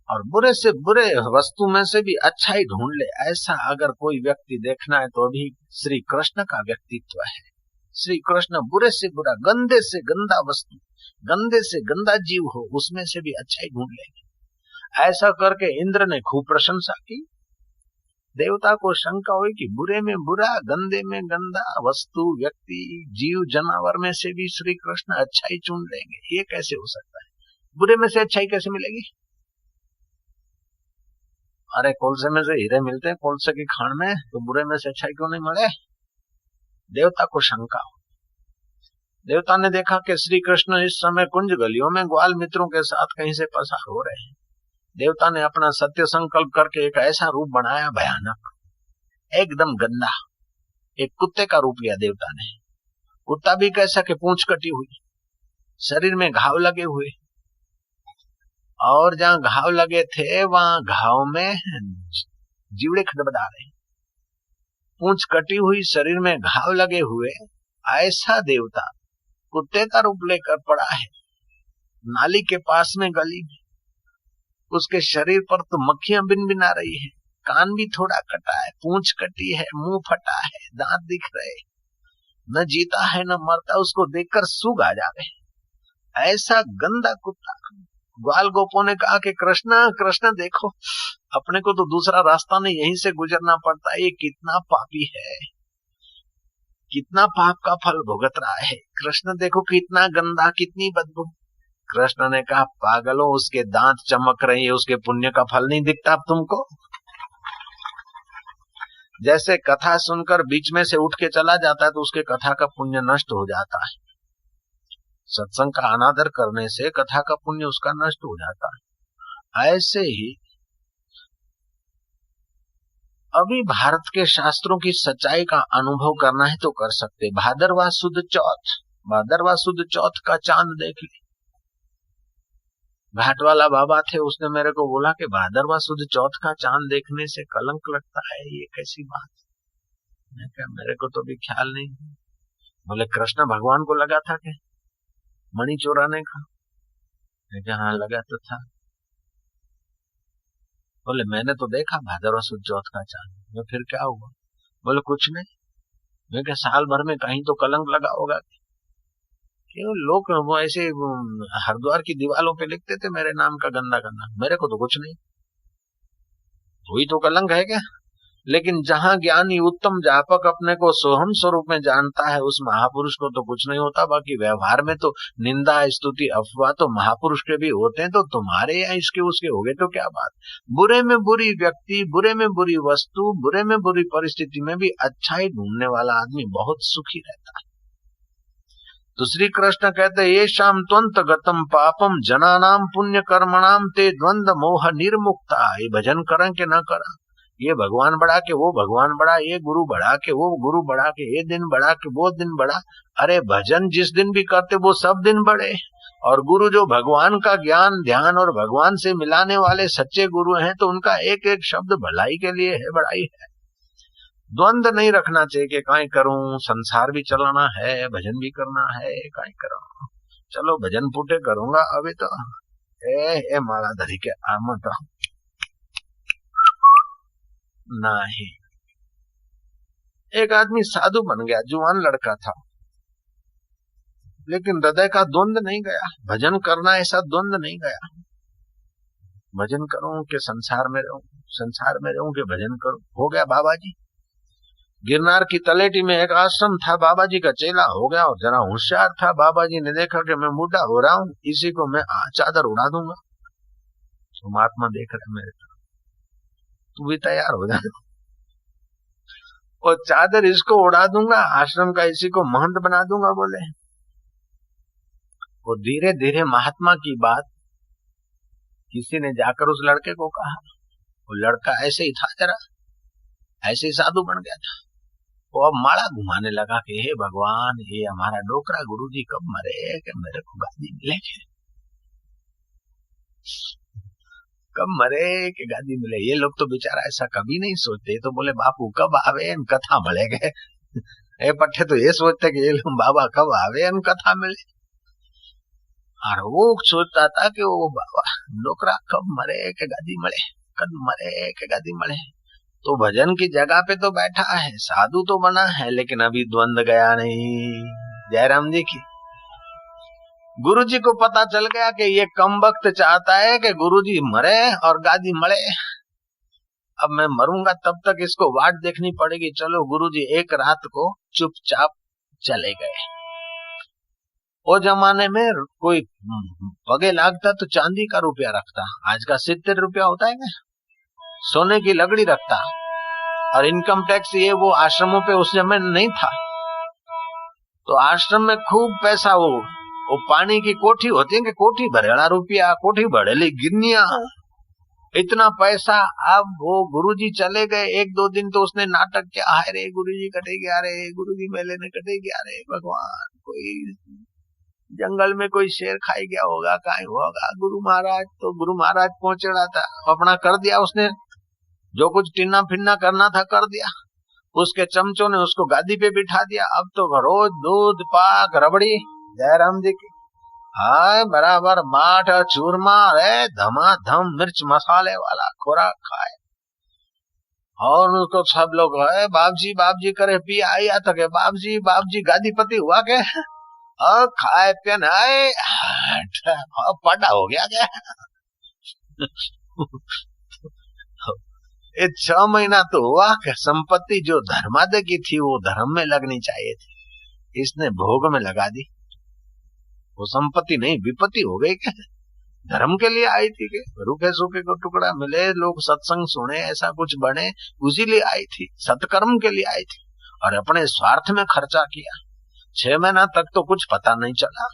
और बुरे से बुरे वस्तु में से भी अच्छाई ढूंढ ले। ऐसा अगर कोई व्यक्ति देखना है तो अभी श्री कृष्ण का व्यक्तित्व है। श्री कृष्ण बुरे से बुरा, गंदे से गंदा वस्तु, गंदे से गंदा जीव हो उसमें से भी अच्छाई ढूंढ लेंगे। ऐसा करके इंद्र ने खूब प्रशंसा की। देवता को शंका हुई कि बुरे में बुरा, गंदे में गंदा वस्तु, व्यक्ति, जीव, जानवर में से भी श्री कृष्ण अच्छाई चुन लेंगे, ये कैसे हो सकता है? बुरे में से अच्छाई कैसे मिलेगी? अरे कोलसे में से हीरे मिलते हैं कोलसे की खान में, तो बुरे में से अच्छाई क्यों नहीं मिले? देवता को शंका हो। देवता ने देखा कि श्री कृष्ण इस समय कुंज गलियों में ग्वाल मित्रों के साथ कहीं से पसार हो रहे हैं। देवता ने अपना सत्य संकल्प करके एक ऐसा रूप बनाया भयानक, एकदम गंदा, एक कुत्ते का रूप लिया देवता ने। कुत्ता भी कैसा कि पूंछ कटी हुई, शरीर में घाव लगे हुए, और जहां घाव लगे थे वहां घाव में जीवड़े खटबड़ा रहे, पूंछ कटी हुई, शरीर में घाव लगे हुए। ऐसा देवता कुत्ते का रूप लेकर पड़ा है नाली के पास में गली में। उसके शरीर पर तो मक्खियां बिनबिना रही है, कान भी थोड़ा कटा है, पूंछ कटी है, मुंह फटा है, दांत दिख रहे, न जीता है न मरता, उसको देखकर सूग आ जा रहे। ऐसा गंदा कुत्ता। ग्वाल गोपों ने कहा कि कृष्ण कृष्ण देखो, अपने को तो दूसरा रास्ता नहीं, यहीं से गुजरना पड़ता है, ये कितना पापी है, कितना पाप का फल भुगत रहा है। कृष्ण देखो कितना गंदा, कितनी बदबू। कृष्ण ने कहा पागलों, उसके दांत चमक रही है, उसके पुण्य का फल नहीं दिखता अब तुमको? जैसे कथा सुनकर बीच में से उठ के चला जाता है तो उसके कथा का पुण्य नष्ट हो जाता है। सत्संग का अनादर करने से कथा का पुण्य उसका नष्ट हो जाता है। ऐसे ही अभी भारत के शास्त्रों की सच्चाई का अनुभव करना है तो कर सकते। भादरवा सुद चौथ, भादरवा सुद चौथ का चांद देख ले। घाट वाला बाबा थे, उसने मेरे को बोला कि भादरवा सुद चौथ का चांद देखने से कलंक लगता है, ये कैसी बात? मैं कहा मेरे को तो भी ख्याल नहीं। बोले कृष्ण भगवान को लगा था क्या मणि चोराने का? मैं कहा हाँ लगा तो था। बोले मैंने तो देखा भादरवा सुद चौथ का चांद। मैं फिर क्या हुआ? बोले कुछ नहीं। मैं क्या साल भर में कहीं तो कलंक लगा होगा? क्यों लोग वो ऐसे हरिद्वार की दीवारों पे लिखते थे मेरे नाम का गंदा गंदा, मेरे को तो कुछ नहीं। हुई तो कलंक है क्या? लेकिन जहां ज्ञानी उत्तम जापक अपने को सोहम स्वरूप में जानता है, उस महापुरुष को तो कुछ नहीं होता। बाकी व्यवहार में तो निंदा स्तुति अफवाह तो महापुरुष के भी होते हैं, तो तुम्हारे या इसके उसके हो गए तो क्या बात। बुरे में बुरी व्यक्ति, बुरे में बुरी वस्तु, बुरे में बुरी परिस्थिति में भी अच्छाई ढूंढने वाला आदमी बहुत सुखी रहता है। तो श्री कृष्ण कहते ये शाम त्वंत गतम पापम जनानाम पुण्य कर्मणाम ते द्वंद मोह निर्मुक्ता। ये भजन करें कि न करें, ये भगवान बढ़ा के वो भगवान बढ़ा, ये गुरु बढ़ा के वो गुरु बढ़ा के, ये दिन बढ़ा के वो दिन बढ़ा। अरे भजन जिस दिन भी करते वो सब दिन बढ़े। और गुरु जो भगवान का ज्ञान ध्यान और भगवान से मिलाने वाले सच्चे गुरु हैं, तो उनका एक एक शब्द भलाई के लिए है, बढ़ाई है। द्वंद नहीं रखना चाहिए कि काई करूं, संसार भी चलाना है, भजन भी करना है, काई करूं, चलो भजन फूटे करूंगा अभी तो ए माला धरी के आमत नहीं। एक आदमी साधु बन गया, जुआन लड़का था, लेकिन हृदय का द्वंद नहीं गया। भजन करना ऐसा द्वंद नहीं गया। भजन करूं कि संसार में रहूं, संसार में रहूं कि भजन करूं। हो गया बाबा जी। गिरनार की तलेटी में एक आश्रम था, बाबा जी का चेला हो गया और जरा होशियार था। बाबा जी ने देखा कि मैं बूढ़ा हो रहा हूं, इसी को मैं चादर उड़ा दूंगा। तो महात्मा देख रहे मेरे तरफ, तू भी तैयार हो जा, और चादर इसको उड़ा दूंगा, आश्रम का इसी को महंत बना दूंगा। बोले वो धीरे धीरे महात्मा की बात किसी ने जाकर उस लड़के को कहा। वो लड़का ऐसे ही था, जरा ऐसे ही साधु बन गया था। वो अब माला घुमाने लगा कि हे भगवान, ये हमारा डोकरा गुरुजी कब मरे कि मेरे को गादी मिले, कब मरे कि गादी मिले। ये लोग तो बेचारा ऐसा कभी नहीं सोचते। तो बोले बापू कब आवे कथा मिले गए। ए पट्टे तो ये सोचते कि ये लोग बाबा कब आवे कथा मिले। और वो सोचता था कि वो बाबा डोकरा कब मरे के गादी मिले, कब मरे के गादी मिले। तो भजन की जगह पे तो बैठा है, साधु तो बना है, लेकिन अभी द्वंद गया नहीं। जयराम जी की गुरुजी को पता चल गया कि ये कम वक्त चाहता है कि गुरुजी मरे और गादी मले। अब मैं मरूंगा तब तक इसको वाट देखनी पड़ेगी। चलो गुरुजी एक रात को चुपचाप चले गए। वो जमाने में कोई पगे लागता तो चांदी का रुपया रखता, आज का 70 रुपया होता है क्या, सोने की लकड़ी रखता। और इनकम टैक्स ये वो आश्रमों पे उस समय नहीं था। तो आश्रम में खूब पैसा, वो पानी की कोठी होती है कि कोठी भरेला रुपया, कोठी भरेली गिरनिया, इतना पैसा। अब वो गुरुजी चले गए 1-2 दिन तो उसने नाटक किया, हाय रे गुरुजी कटेगी, अरे गुरुजी मेले ने कटेगी, अरे भगवान कोई जंगल में कोई शेर खाई गया होगा, कहीं होगा। गुरु महाराज पहुंच रहा था, अपना कर दिया उसने, जो कुछ टिन्ना फिन्ना करना था कर दिया। उसके चमचों ने उसको गादी पे बिठा दिया। अब तो रोज दूध पाक रबड़ी, जयराम जी की, हाय बराबर माठ चूरमा, अरे धमाधम मिर्च मसाले वाला खुराक खाए। और उसको सब लोग है बाबजी करे पी आया तो के बाबजी गादीपति हुआ के, और खाए पिन पड़ा हो गया क्या। ये 6 महीना तो हुआ कि संपत्ति जो धर्मादे की थी वो धर्म में लगनी चाहिए थी, इसने भोग में लगा दी। वो संपत्ति नहीं विपत्ति हो गई क्या, धर्म के लिए आई थी कि रूखे सूखे को टुकड़ा मिले, लोग सत्संग सुने, ऐसा कुछ बने, उसी लिए आई थी, सत्कर्म के लिए आई थी। और अपने स्वार्थ में खर्चा किया। 6 महीना तक तो कुछ पता नहीं चला,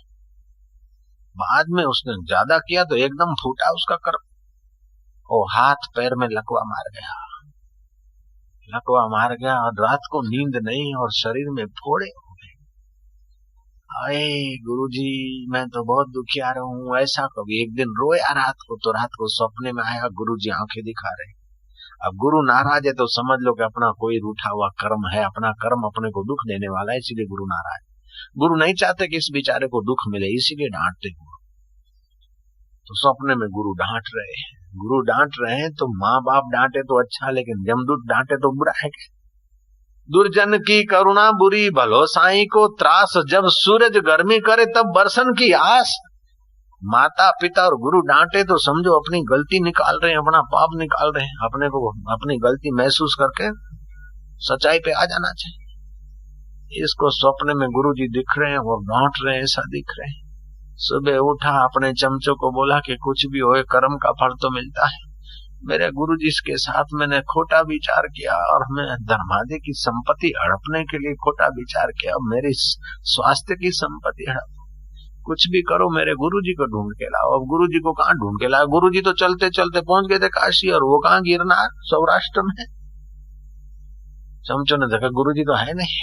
बाद में उसने ज्यादा किया तो एकदम फूटा उसका कर्म। वो हाथ पैर में लकवा मार गया और रात को नींद नहीं और शरीर में फोड़े हो गए। अरे गुरुजी मैं तो बहुत दुखिया रहा हूँ, ऐसा कभी। एक दिन रोया रात को सपने में आया गुरुजी आंखें दिखा रहे। अब गुरु नाराज है तो समझ लो कि अपना कोई रूठा हुआ कर्म है, अपना कर्म अपने को दुख देने वाला है, इसीलिए गुरु नाराज। गुरु नहीं चाहते कि इस बेचारे को दुख मिले, इसीलिए डांटते गुरु। तो सपने में गुरु डांट रहे हैं तो माँ बाप डांटे तो अच्छा, लेकिन जमदूत डांटे तो बुरा है क्या। दुर्जन की करुणा बुरी, भलो साईं को त्रास, जब सूरज गर्मी करे तब बरसन की आस। माता पिता और गुरु डांटे तो समझो अपनी गलती निकाल रहे हैं, अपना पाप निकाल रहे हैं। अपने को अपनी गलती महसूस करके सच्चाई पे आ जाना चाहिए। इसको सपने में गुरुजी दिख रहे हैं और डांट रहे हैं, ऐसा दिख रहे हैं। सुबह उठा, अपने चमचों को बोला कि कुछ भी होए कर्म का फल तो मिलता है। मेरे गुरुजी के साथ मैंने खोटा विचार किया और मैं धर्मादि की संपत्ति हड़पने के लिए खोटा विचार किया। मेरी स्वास्थ्य की संपत्ति हड़प, कुछ भी करो मेरे गुरुजी को ढूंढ के लाओ। अब गुरुजी को कहाँ ढूंढ के लाओ? गुरुजी तो चलते चलते पहुंच गए थे काशी, और वो कहाँ? गिरनार, सौराष्ट्र में। चमचों ने देखा गुरुजी तो है नहीं।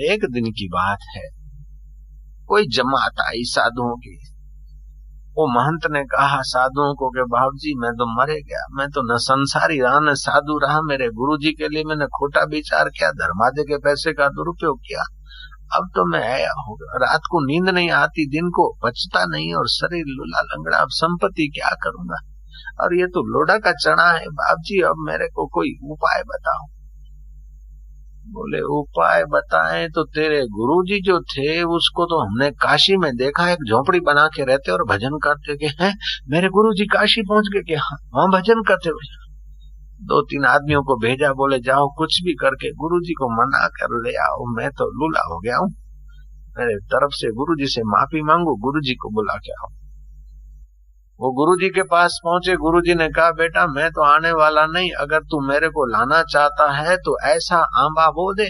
एक दिन की बात है, कोई जमात आई साधुओं की। वो महंत ने कहा साधुओं को कि बाबू जी मैं तो मरे गया, मैं तो न संसारी रहा न साधु रहा। मेरे गुरुजी के लिए मैंने खोटा विचार किया, धर्मादे के पैसे का दुरुपयोग किया। अब तो मैं आया हूँ, रात को नींद नहीं आती, दिन को बचता नहीं, और शरीर लूला लंगड़ा। अब संपत्ति क्या करूंगा? और ये तो लोढ़ा का चना है बाप जी, अब मेरे को कोई उपाय बताओ। बोले उपाय बताएं तो तेरे गुरुजी जो थे उसको तो हमने काशी में देखा, एक झोपड़ी बना के रहते और भजन करते। के हैं मेरे गुरुजी काशी पहुंच गए? कि हाँ भजन करते हुए। 2-3 आदमियों को भेजा, बोले जाओ कुछ भी करके गुरुजी को मना कर ले आओ, मैं तो लूला हो गया हूँ, मेरे तरफ से गुरुजी से माफी मांगू, गुरुजी को बुला के आओ। वो गुरुजी के पास पहुंचे। गुरुजी ने कहा बेटा मैं तो आने वाला नहीं, अगर तू मेरे को लाना चाहता है तो ऐसा आंबा बो दे,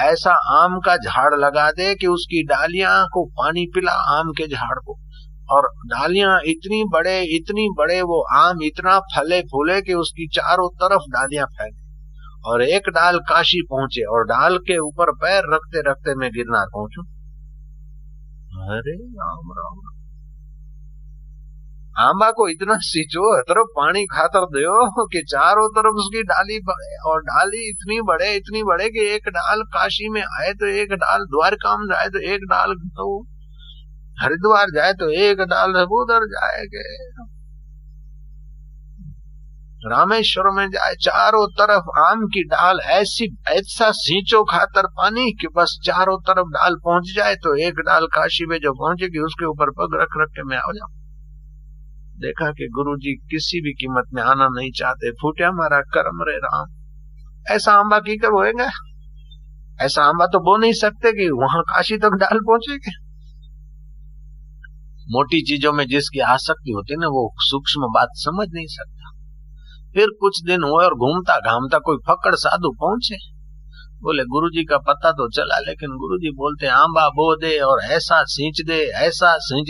ऐसा आम का झाड़ लगा दे कि उसकी डालियां को पानी पिला, आम के झाड़ को, और डालियां इतनी बड़े वो आम इतना फले फूले कि उसकी चारों तरफ डालियां फैले। और एक डाल काशी पहुंचे और डाल के ऊपर पैर रखते रखते मैं गिरनार पहुंचू। अरे राम राम, आंबा को इतना सींचो, तरफ पानी खातर दो कि चारों तरफ उसकी डाली बढ़े, और डाली इतनी बड़े कि एक डाल काशी में आए तो एक डाल द्वारका में जाए, तो एक डाल हरिद्वार जाए, तो एक डाल उधर जाएगे रामेश्वर में जाए, चारों तरफ आम की डाल ऐसा सींचो खातर पानी कि बस चारों तरफ डाल पहुंच जाए। तो एक डाल काशी में जो पहुंचेगी उसके ऊपर पग रख रख के मैं आ जाऊं। देखा कि गुरुजी किसी भी कीमत में आना नहीं चाहते। फूटे हमारा कर्म रे राम, ऐसा आंबा की कर होएगा? ऐसा आंबा तो बो नहीं सकते कि वहां काशी तक डाल पहुंचेगे। मोटी चीजों में जिसकी आसक्ति होती है ना, वो सूक्ष्म बात समझ नहीं सकता। फिर कुछ दिन हुए और घूमता घामता कोई फक्कड़ साधु पहुंचे। बोले गुरुजी का पता तो चला, लेकिन गुरुजी बोलते आंबा बो दे और ऐसा सींच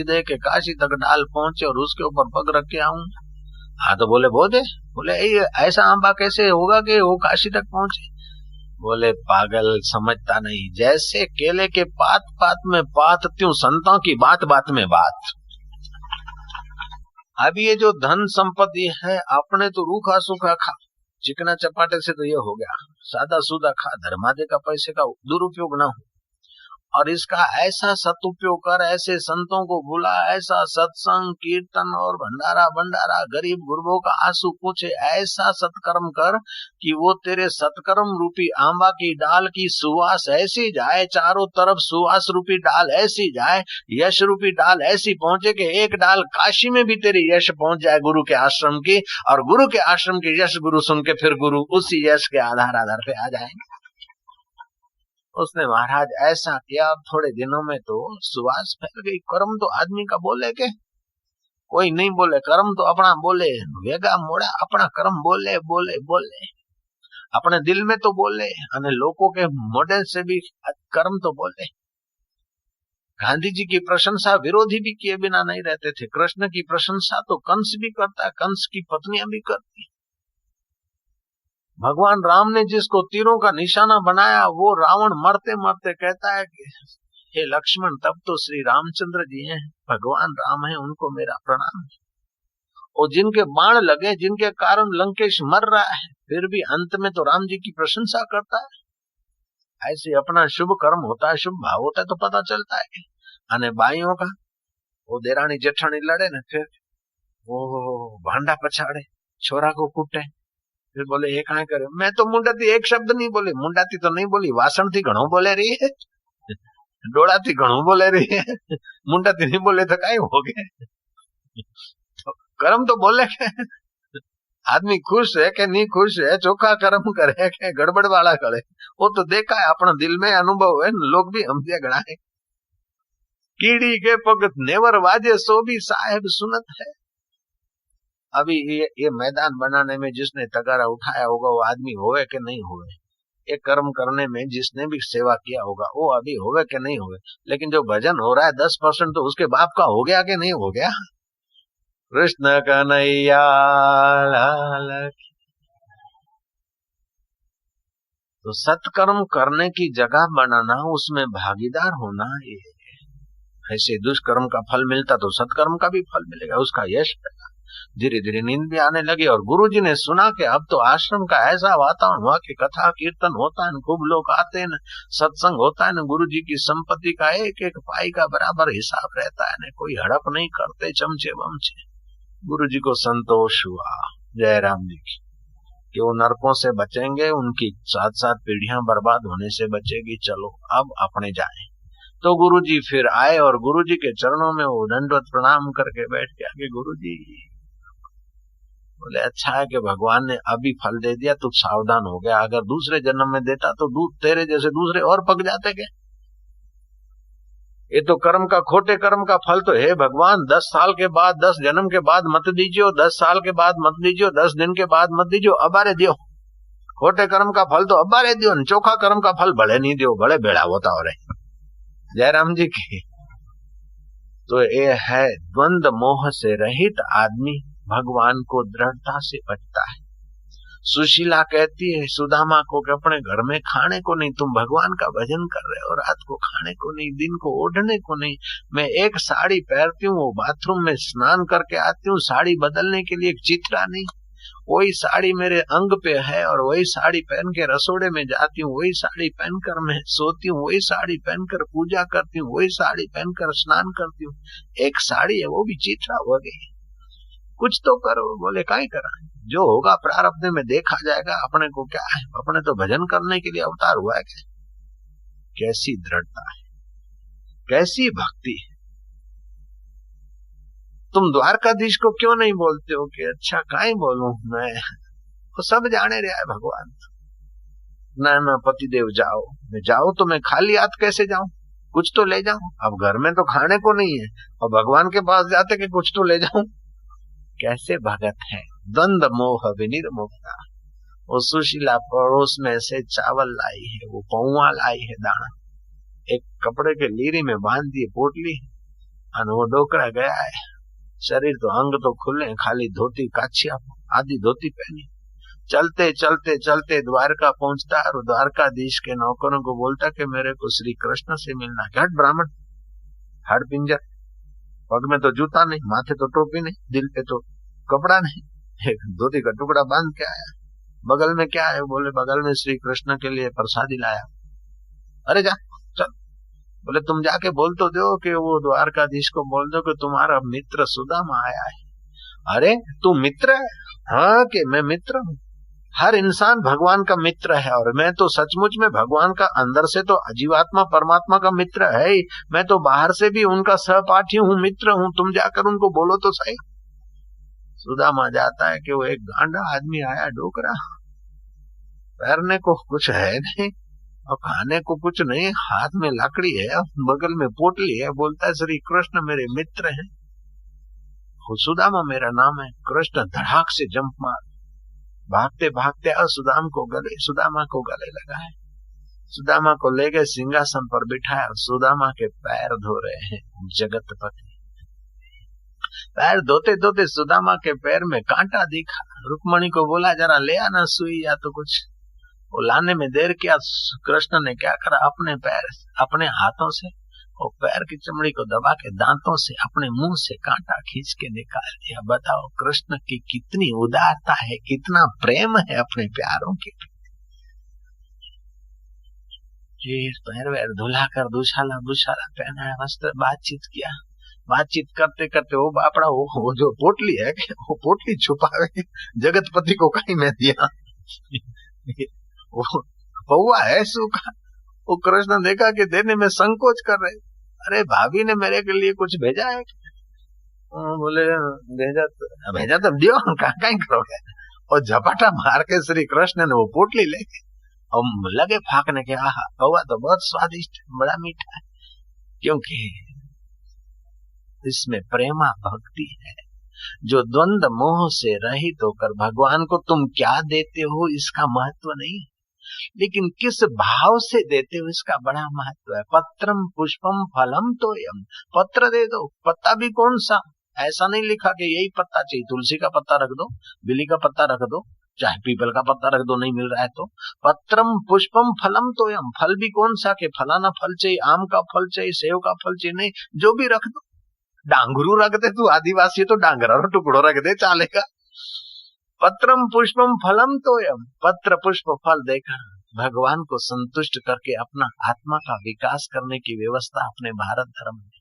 दे कि काशी तक डाल पहुंचे और उसके ऊपर पग रख के आऊं। हाँ तो बोले बो दे। बोले ऐसा आंबा कैसे होगा कि वो काशी तक पहुंचे? बोले पागल, समझता नहीं, जैसे केले के पात पात में पात, त्यों संतों की बात बात में बात। अब ये जो धन संपत्ति है, अपने तो रूखा सूखा खा, चिकना चपाटे से तो ये हो गया, सादा सूदा खा, धर्मादे का पैसे का दुरुपयोग ना हो, और इसका ऐसा सदुपयोग कर, ऐसे संतों को बुला, ऐसा सत्संग कीर्तन और भंडारा गरीब गुरबों का आंसू पूछे, ऐसा सत्कर्म कर कि वो तेरे सत्कर्म रूपी आंबा की डाल की सुवास ऐसी जाए, चारों तरफ सुवास रूपी डाल ऐसी जाए, यश रूपी डाल ऐसी पहुंचे कि एक डाल काशी में भी तेरी यश पहुंच जाए गुरु के आश्रम की, और गुरु के आश्रम की यश गुरु सुन के फिर गुरु उसी यश के आधार पे आ जाएंगे। उसने महाराज ऐसा किया, थोड़े दिनों में तो सुवास फैल गई। कर्म तो आदमी का बोले के कोई नहीं बोले, कर्म तो अपना बोले, वेगा मोड़ा अपना कर्म बोले बोले बोले, अपने दिल में तो बोले, अने लोगों के मोढ़े से भी कर्म तो बोले। गांधी जी की प्रशंसा विरोधी भी किए बिना नहीं रहते थे। कृष्ण की प्रशंसा तो कंस भी करता है, कंस की पत्नियां भी करती। भगवान राम ने जिसको तीरों का निशाना बनाया, वो रावण मरते मरते कहता है कि हे लक्ष्मण, तब तो श्री रामचंद्र जी हैं, भगवान राम हैं, उनको मेरा प्रणाम है। और जिनके बाण लगे, जिनके कारण लंकेश मर रहा है, फिर भी अंत में तो राम जी की प्रशंसा करता है। ऐसे अपना शुभ कर्म होता है, शुभ भाव होता है तो पता चलता है। अने बाइयों का वो देरानी जेठानी लड़े ना, फिर वो भांडा पछाड़े, छोरा को कूटे, फिर बोले ये कहाँ करे? मैं तो मुंडाती एक शब्द नहीं बोली, मुंडाती तो नहीं बोली, वासण थी घणो बोले रही है। डोळाથી ઘણું બોલે રહી है, मुंडाથી नहीं बोले तो काई हो गए। तो कर्म तो बोले के आदमी खुश है कि नहीं खुश है, चोखा कर्म करे के गड़बड़ वाला करे, वो तो देखा है, अपना दिल में अनुभव है, लोग भी हमसे गणाए। कीड़ी के पग नेवर वाजे सो भी साहेब सुनत है। अभी ये मैदान बनाने में जिसने तगारा उठाया होगा वो आदमी होवे कि नहीं होवे, ये कर्म करने में जिसने भी सेवा किया होगा वो अभी होवे कि नहीं होवे, लेकिन जो भजन हो रहा है 10% तो उसके बाप का हो गया कि नहीं हो गया। कृष्ण कन्हैया लाल की। तो सत्कर्म करने की जगह बनाना, उसमें भागीदार होना, ये ऐसे दुष्कर्म का फल मिलता तो सत्कर्म का भी फल मिलेगा, उसका यश मिलेगा। धीरे धीरे नींद भी आने लगी और गुरुजी ने सुना कि अब तो आश्रम का ऐसा वातावरण हुआ कि कथा कीर्तन होता है, खूब लोग आते हैं, सत्संग होता है, गुरुजी की संपत्ति का एक एक पाई का बराबर हिसाब रहता है, कोई हड़प नहीं करते चमचे वमचे। गुरुजी को संतोष हुआ जयराम जी की कि वो नरकों से बचेंगे, उनकी 7-7 पीढ़ियां बर्बाद होने से बचेगी, चलो अब अपने जाएं। तो गुरुजी फिर आए और गुरुजी के चरणों में वो दंडवत प्रणाम करके बैठ गया कि गुरुजी, बोले अच्छा है कि भगवान ने अभी फल दे दिया, तू सावधान हो गया, अगर दूसरे जन्म में देता तो तेरे जैसे दूसरे और पक जाते के। ये तो कर्म का, खोटे कर्म का फल तो है भगवान 10 साल के बाद, 10 जन्म के बाद मत दीजियो, 10 साल के बाद मत दीजियो, 10 दिन के बाद मत दीजियो, अबारे दियो। खोटे कर्म का फल तो अबारे दियो, चोखा कर्म का फल भले नहीं दियो, भले बेड़ा होता हो रहे। जयराम जी की तो ये है द्वंद मोह से रहित आदमी भगवान को दृढ़ता से बचता है। सुशीला कहती है सुदामा को कि अपने घर में खाने को नहीं, तुम भगवान का भजन कर रहे हो, रात को खाने को नहीं, दिन को ओढ़ने को नहीं, मैं एक साड़ी पहनती हूँ, वो बाथरूम में स्नान करके आती हूँ, साड़ी बदलने के लिए एक चित्रा नहीं, वही साड़ी मेरे अंग पे है और वही साड़ी पहन के रसोड़े में जाती हूँ, वही साड़ी पहनकर मैं सोती हूँ, वही साड़ी पहनकर पूजा करती हूँ, वही साड़ी पहनकर स्नान करती हूँ, एक साड़ी है वो भी चित्रा हो गई। कुछ तो करो। बोले काई करा, जो होगा प्रारब्ध में देखा जाएगा, अपने को क्या है, अपने तो भजन करने के लिए अवतार हुआ है। कैसी दृढ़ता है, कैसी भक्ति है। तुम द्वारकाधीश को क्यों नहीं बोलते हो कि अच्छा काई बोलूं मैं, तो सब जाने रहा है भगवान। ना ना पतिदेव जाओ, मैं जाओ तो मैं खाली हाथ कैसे जाऊं, कुछ तो ले जाऊं। अब घर में तो खाने को नहीं है और भगवान के पास जाते कि कुछ तो ले जाऊं। कैसे भगत है, द्वंद मोह विनिर्मुक्ता। वो सुशीला पड़ोस में से चावल लाई है, वो पौवा लाई है दाना, एक कपड़े के लीरी में बांध दिए पोटली, और वो डोकरा गया है। शरीर तो अंग तो खुले, खाली धोती काछिया आधी धोती पहनी। चलते चलते चलते द्वारका पहुंचता है और द्वारकाधीश के नौकरों को बोलता कि मेरे को श्री कृष्ण से मिलना। हट ब्राह्मण, हट पिंजर, पग में तो जूता नहीं, माथे तो टोपी नहीं, दिल पे तो कपड़ा नहीं, एक धोती का टुकड़ा बांध के आया। बगल में क्या है, बोले बगल में श्री कृष्ण के लिए प्रसादी लाया। अरे जा चल, बोले तुम जाके बोल तो दो कि वो द्वारकाधीश को बोल दो कि तुम्हारा मित्र सुदामा आया है। अरे तू मित्र है? हाँ कि मैं मित्र हूँ। हर इंसान भगवान का मित्र है और मैं तो सचमुच में भगवान का अंदर से तो जीवात्मा परमात्मा का मित्र है ही, मैं तो बाहर से भी उनका सहपाठी हूँ, मित्र हूँ। तुम जाकर उनको बोलो तो सही। सुदामा जाता है कि वो एक गांडा आदमी आया, डोकरा, पैरने को कुछ है नहीं और खाने को कुछ नहीं, हाथ में लाकड़ी है, बगल में पोटली है, बोलता है श्री कृष्ण मेरे मित्र हैं। सुदामा मेरा नाम है। कृष्ण धड़ाक से जंप मार, भागते भागते सुदामा को गले लगाए, सुदामा को ले गए, सिंहासन पर बिठाया, सुदामा के पैर धो रहे हैं जगतपति। पैर धोते धोते सुदामा के पैर में कांटा दिखा। रुक्मणी को बोला जरा ले आना सुई या तो कुछ। वो लाने में देर किया। कृष्ण ने क्या करा, अपने पैर अपने हाथों से और पैर की चमड़ी को दबा के दांतों से अपने मुंह से कांटा खींच के निकाल दिया। बताओ कृष्ण की कितनी उदारता है, कितना प्रेम है अपने प्यारों के। पैर वैर धुलाकर दुशाला बुशाला पहनाया, वस्त्र बातचीत किया। बातचीत करते करते वो बापड़ा वो जो पोटली है वो पोटली छुपावे, जगतपति को कहीं मैं दिया वो पौवा है सूखा, वो कृष्ण देखा कि देने में संकोच कर रहे, अरे भाभी ने मेरे के लिए कुछ भेजा है? बोले भेजा तो दियो, कहीं करोगे। और झपाटा मार के श्री कृष्ण ने वो पोटली लेके और लगे फाकने के, आहा कौवा तो बहुत स्वादिष्ट, बड़ा मीठा है, क्योंकि इसमें प्रेमा भक्ति है। जो द्वंद मोह से रहित होकर भगवान को तुम क्या देते हो इसका महत्व नहीं, लेकिन किस भाव से देते हो इसका बड़ा महत्व है। पत्रम पुष्पम फलम तोयम, पत्र दे दो, पत्ता भी कौन सा, ऐसा नहीं लिखा कि यही पत्ता चाहिए, तुलसी का पत्ता रख दो, बिली का पत्ता रख दो, चाहे पीपल का पत्ता रख दो, नहीं मिल रहा है तो पत्रम पुष्पम फलम तोयम, फल भी कौन सा के फलाना फल चाहिए, आम का फल चाहिए, सेव का फल चाहिए, नहीं जो भी रख दो। डांगरू रख दे तू आदिवासी तो डांगरा रो टुकड़ो रख दे चालेगा। पत्रम पुष्पम फलम तोयम, पत्र पुष्प फल देकर भगवान को संतुष्ट करके अपना आत्मा का विकास करने की व्यवस्था अपने भारत धर्म में।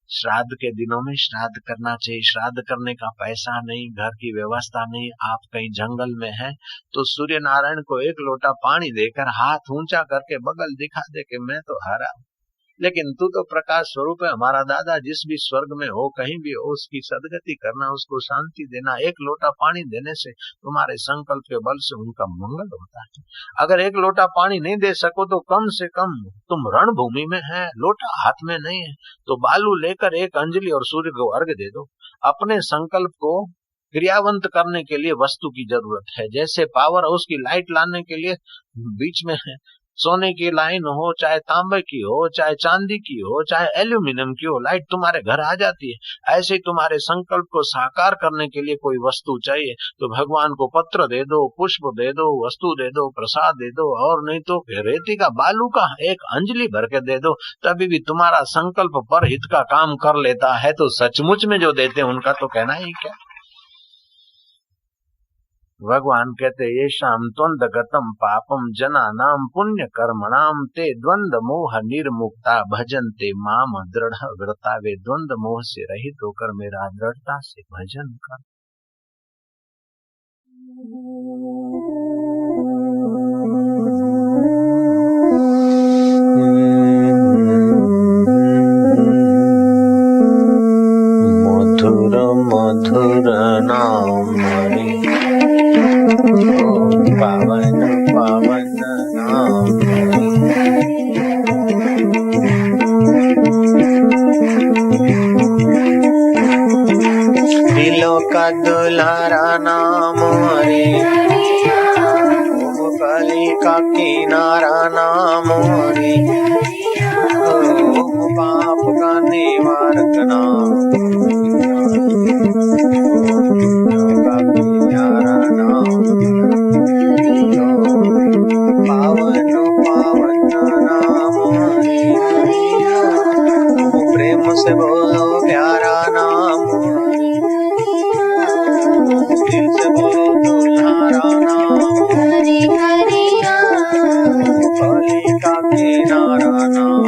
श्राद्ध के दिनों में श्राद्ध करना चाहिए, श्राद्ध करने का पैसा नहीं, घर की व्यवस्था नहीं, आप कहीं जंगल में हैं तो सूर्य नारायण को एक लोटा पानी देकर हाथ ऊंचा करके बगल दिखा दे कि मैं तो हारा हूं, लेकिन तू तो प्रकाश स्वरूप है, हमारा दादा जिस भी स्वर्ग में हो कहीं भी हो उसकी सदगति करना, उसको शांति देना, एक लोटा पानी देने से तुम्हारे संकल्प के बल से उनका मंगल होता है। अगर एक लोटा पानी नहीं दे सको तो कम से कम तुम रणभूमि में है, लोटा हाथ में नहीं है तो बालू लेकर एक अंजलि और सूर्य को अर्घ दे दो। अपने संकल्प को क्रियावंत करने के लिए वस्तु की जरूरत है, जैसे पावर हाउस की लाइट लाने के लिए बीच में है सोने की लाइन हो, चाहे तांबे की हो, चाहे चांदी की हो, चाहे एल्यूमिनियम की हो, लाइट तुम्हारे घर आ जाती है। ऐसे ही तुम्हारे संकल्प को साकार करने के लिए कोई वस्तु चाहिए तो भगवान को पत्र दे दो, पुष्प दे दो, वस्तु दे दो, प्रसाद दे दो, और नहीं तो रेती का बालू का एक अंजलि भर के दे दो, तभी भी तुम्हारा संकल्प पर हित का काम कर लेता है। तो सचमुच में जो देते हैं उनका तो कहना ही क्या। भगवान कहते ये शाम द्वंद गतम पापम जना नाम पुण्य कर्मणाम ते द्वंद मोह निर्मुक्ता भजनते माम दृढ़ व्रता। वे द्वंद मोह से रहित होकर मेरा दृढ़ता से भजन कर। मधुर मधुर नाम पावन पावन नाम, दिलों का दुलारा नाम रे, ओम कली का किनारा नाम रे, ओम पाप का निवारक नाम, का प्यारा नाम, पावन पावन नाम, प्रेम से बोलो प्यारा नाम, दिल से बोलो दुल्हारा नाम, कली का किनारा नाम,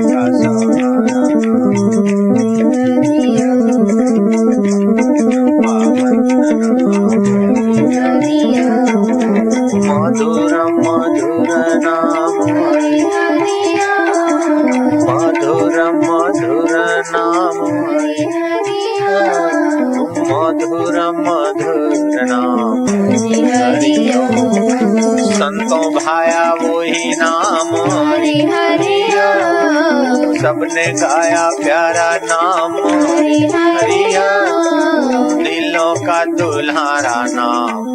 का सहारा मधुर मधुर नाम, मधुर मधुर नाम, मधुर मधुर नाम, संतों भाया वही नाम, सबने गाया प्यारा नाम, दिलों का दुल्हारा नाम,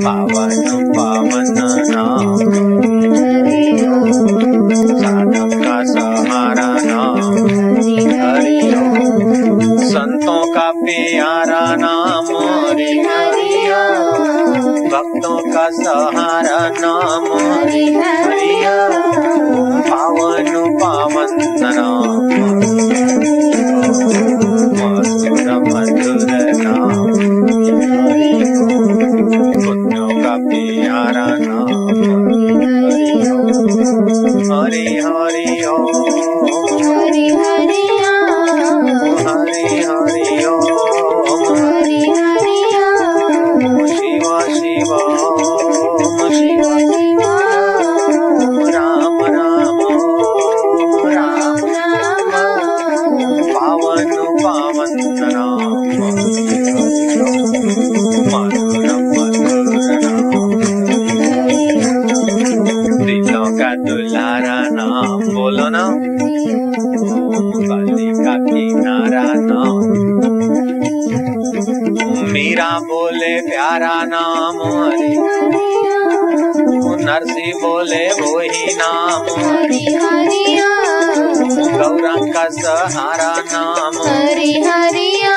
पावन पावन नाम, साधक का सहारा नाम, संतों का प्यारा नाम, भक्तों का सहारा नाम, पावन पावन नाम, मधुर मधुर नाम, पुण्यों का प्यारा नाम, हरि हरि ओम, हरि हरि ओम, हरि हरि ओम, शिव पावन पावन नाम मधुर मधुर नाम दिलों का दुलारा नाम बोलो ना गली का किनारा नाम मीरा बोले प्यारा नाम हरि नरसी बोले वही नाम हरि हरिया गौरंग का सहारा नाम हरि हरिया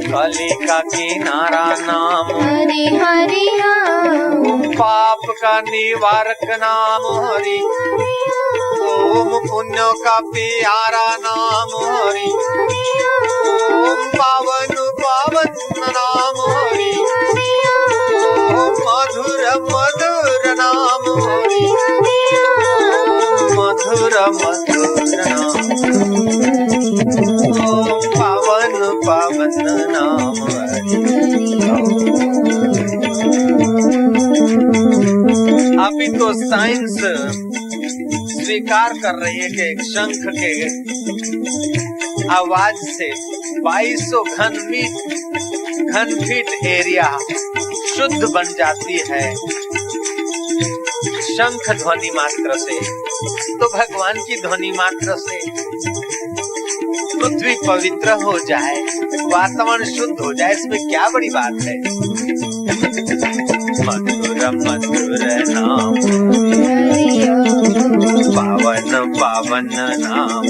कली का किनारा नाम हरि हरिया पाप का निवारक नाम हरि ओम पुण्य का प्यारा नाम हरि ओम पावन पावन नाम हरि ओम मधुर मधुर नाम हरि मधुर मधुर नाम ओम पावन पावन नाम हरि। अभी तो साइंस स्वीकार कर रही है कि एक शंख के आवाज से 2200 घन फीट एरिया शुद्ध बन जाती है शंख ध्वनि मात्र से। तो भगवान की ध्वनि मात्र से पृथ्वी पवित्र हो जाए, वातावरण शुद्ध हो जाए, इसमें क्या बड़ी बात है। मधुर मधुर नाम पावन पावन नाम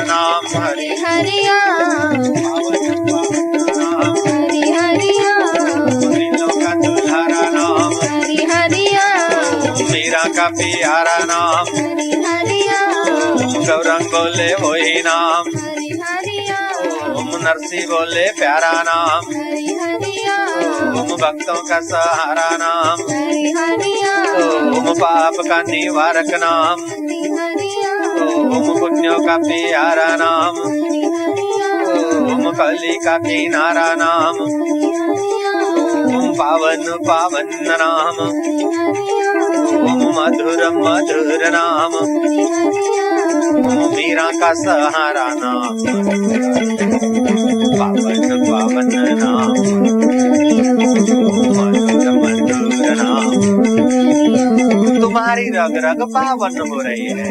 नाम हरि हरिया पावन पावन हरि हरिया दिलों का दुल्हारा नाम हरि हरिया मीरा का प्यारा नाम हरि हरिया गौरंग बोले वही नाम हरि हरिया ओम नरसी बोले प्यारा नाम हरि हरिया ओम भक्तों का सहारा नाम हरि हरिया ओम पाप का निवारक नाम हरि हरिया ओम पुण्यों का प्यारा नाम ओम कली का किनारा नाम ओम पावन पावन नाम ओम मधुर मधुर नाम ओम मीरा का सहारा नाम पावन पावन नाम मधुर मधुर नाम। तुम्हारी रग रग पावन हो रही है,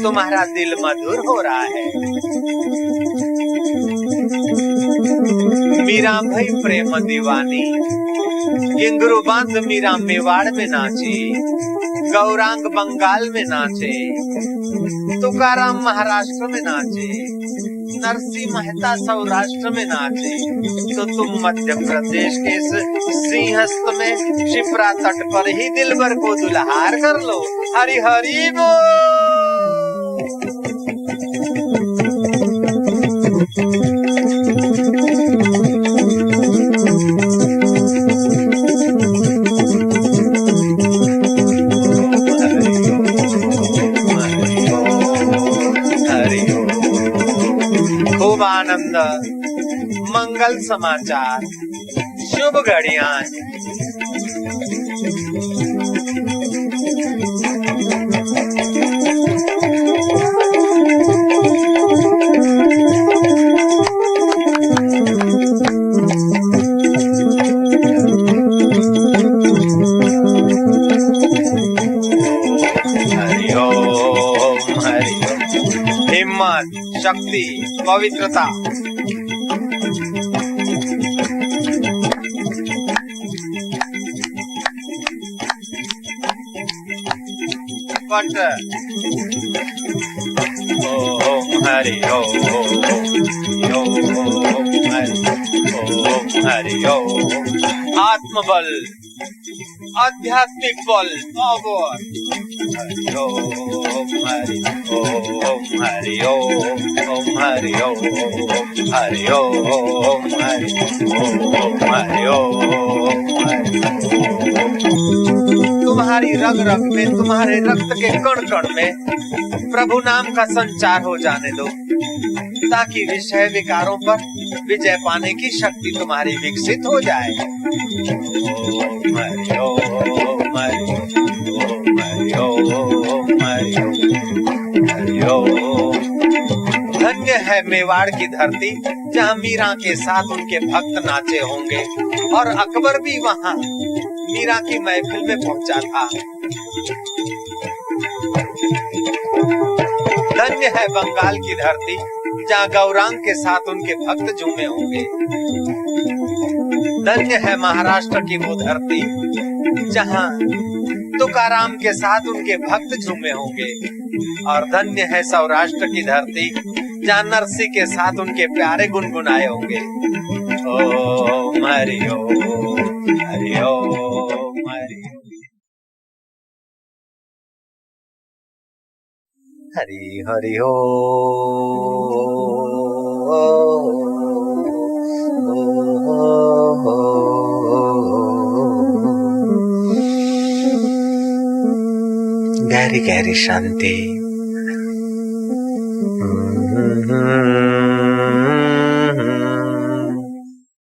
तुम्हारा दिल मधुर हो रहा है। मीरा भई प्रेम दीवानी, घिंघरू बांध मीरा मेवाड़ में नाची, गौरांग बंगाल में नाचे, तुकाराम महाराष्ट्र में नाचे, नरसी मेहता सौराष्ट्र में नाचे, तो तुम मध्य प्रदेश के इस सिंहस्थ में शिप्रा तट पर ही दिलबर को दुल्हार कर लो। हरि हरि बोल। खूब आनंद, मंगल समाचार, शुभ घड़ियां। हिम्मत, शक्ति, पवित्रता। पट ओम हरि ओम हरि ओम। आत्मबल, आध्यात्मिक बल, पावर हरि ओम हरि ओम हरि ओम हरि ओम हरि ओम हरि ओम हरि ओम। तुम्हारी रग रग में, तुम्हारे रक्त के कण कण में प्रभु नाम का संचार हो जाने दो, ताकि विषय विकारों पर विजय पाने की शक्ति तुम्हारी विकसित हो जाए। ओम हरि ओम हरि ओम हरि ओम हरि ओम। धन्य है मेवाड़ की धरती, जहाँ मीरा के साथ उनके भक्त नाचे होंगे, और अकबर भी वहाँ मीरा की महफिल में पहुंचा था। धन्य है बंगाल की धरती, जहाँ गौरांग के साथ उनके भक्त झूमे होंगे। धन्य है महाराष्ट्र की वो धरती, जहाँ तुकाराम के साथ उनके भक्त झूमे होंगे। और धन्य है सौराष्ट्र की धरती, जहाँ नरसी के साथ उनके प्यारे गुनगुनाए होंगे। ओम हरि ओम हरि ओम हरि हरि हरि गहरी गहरी शांति।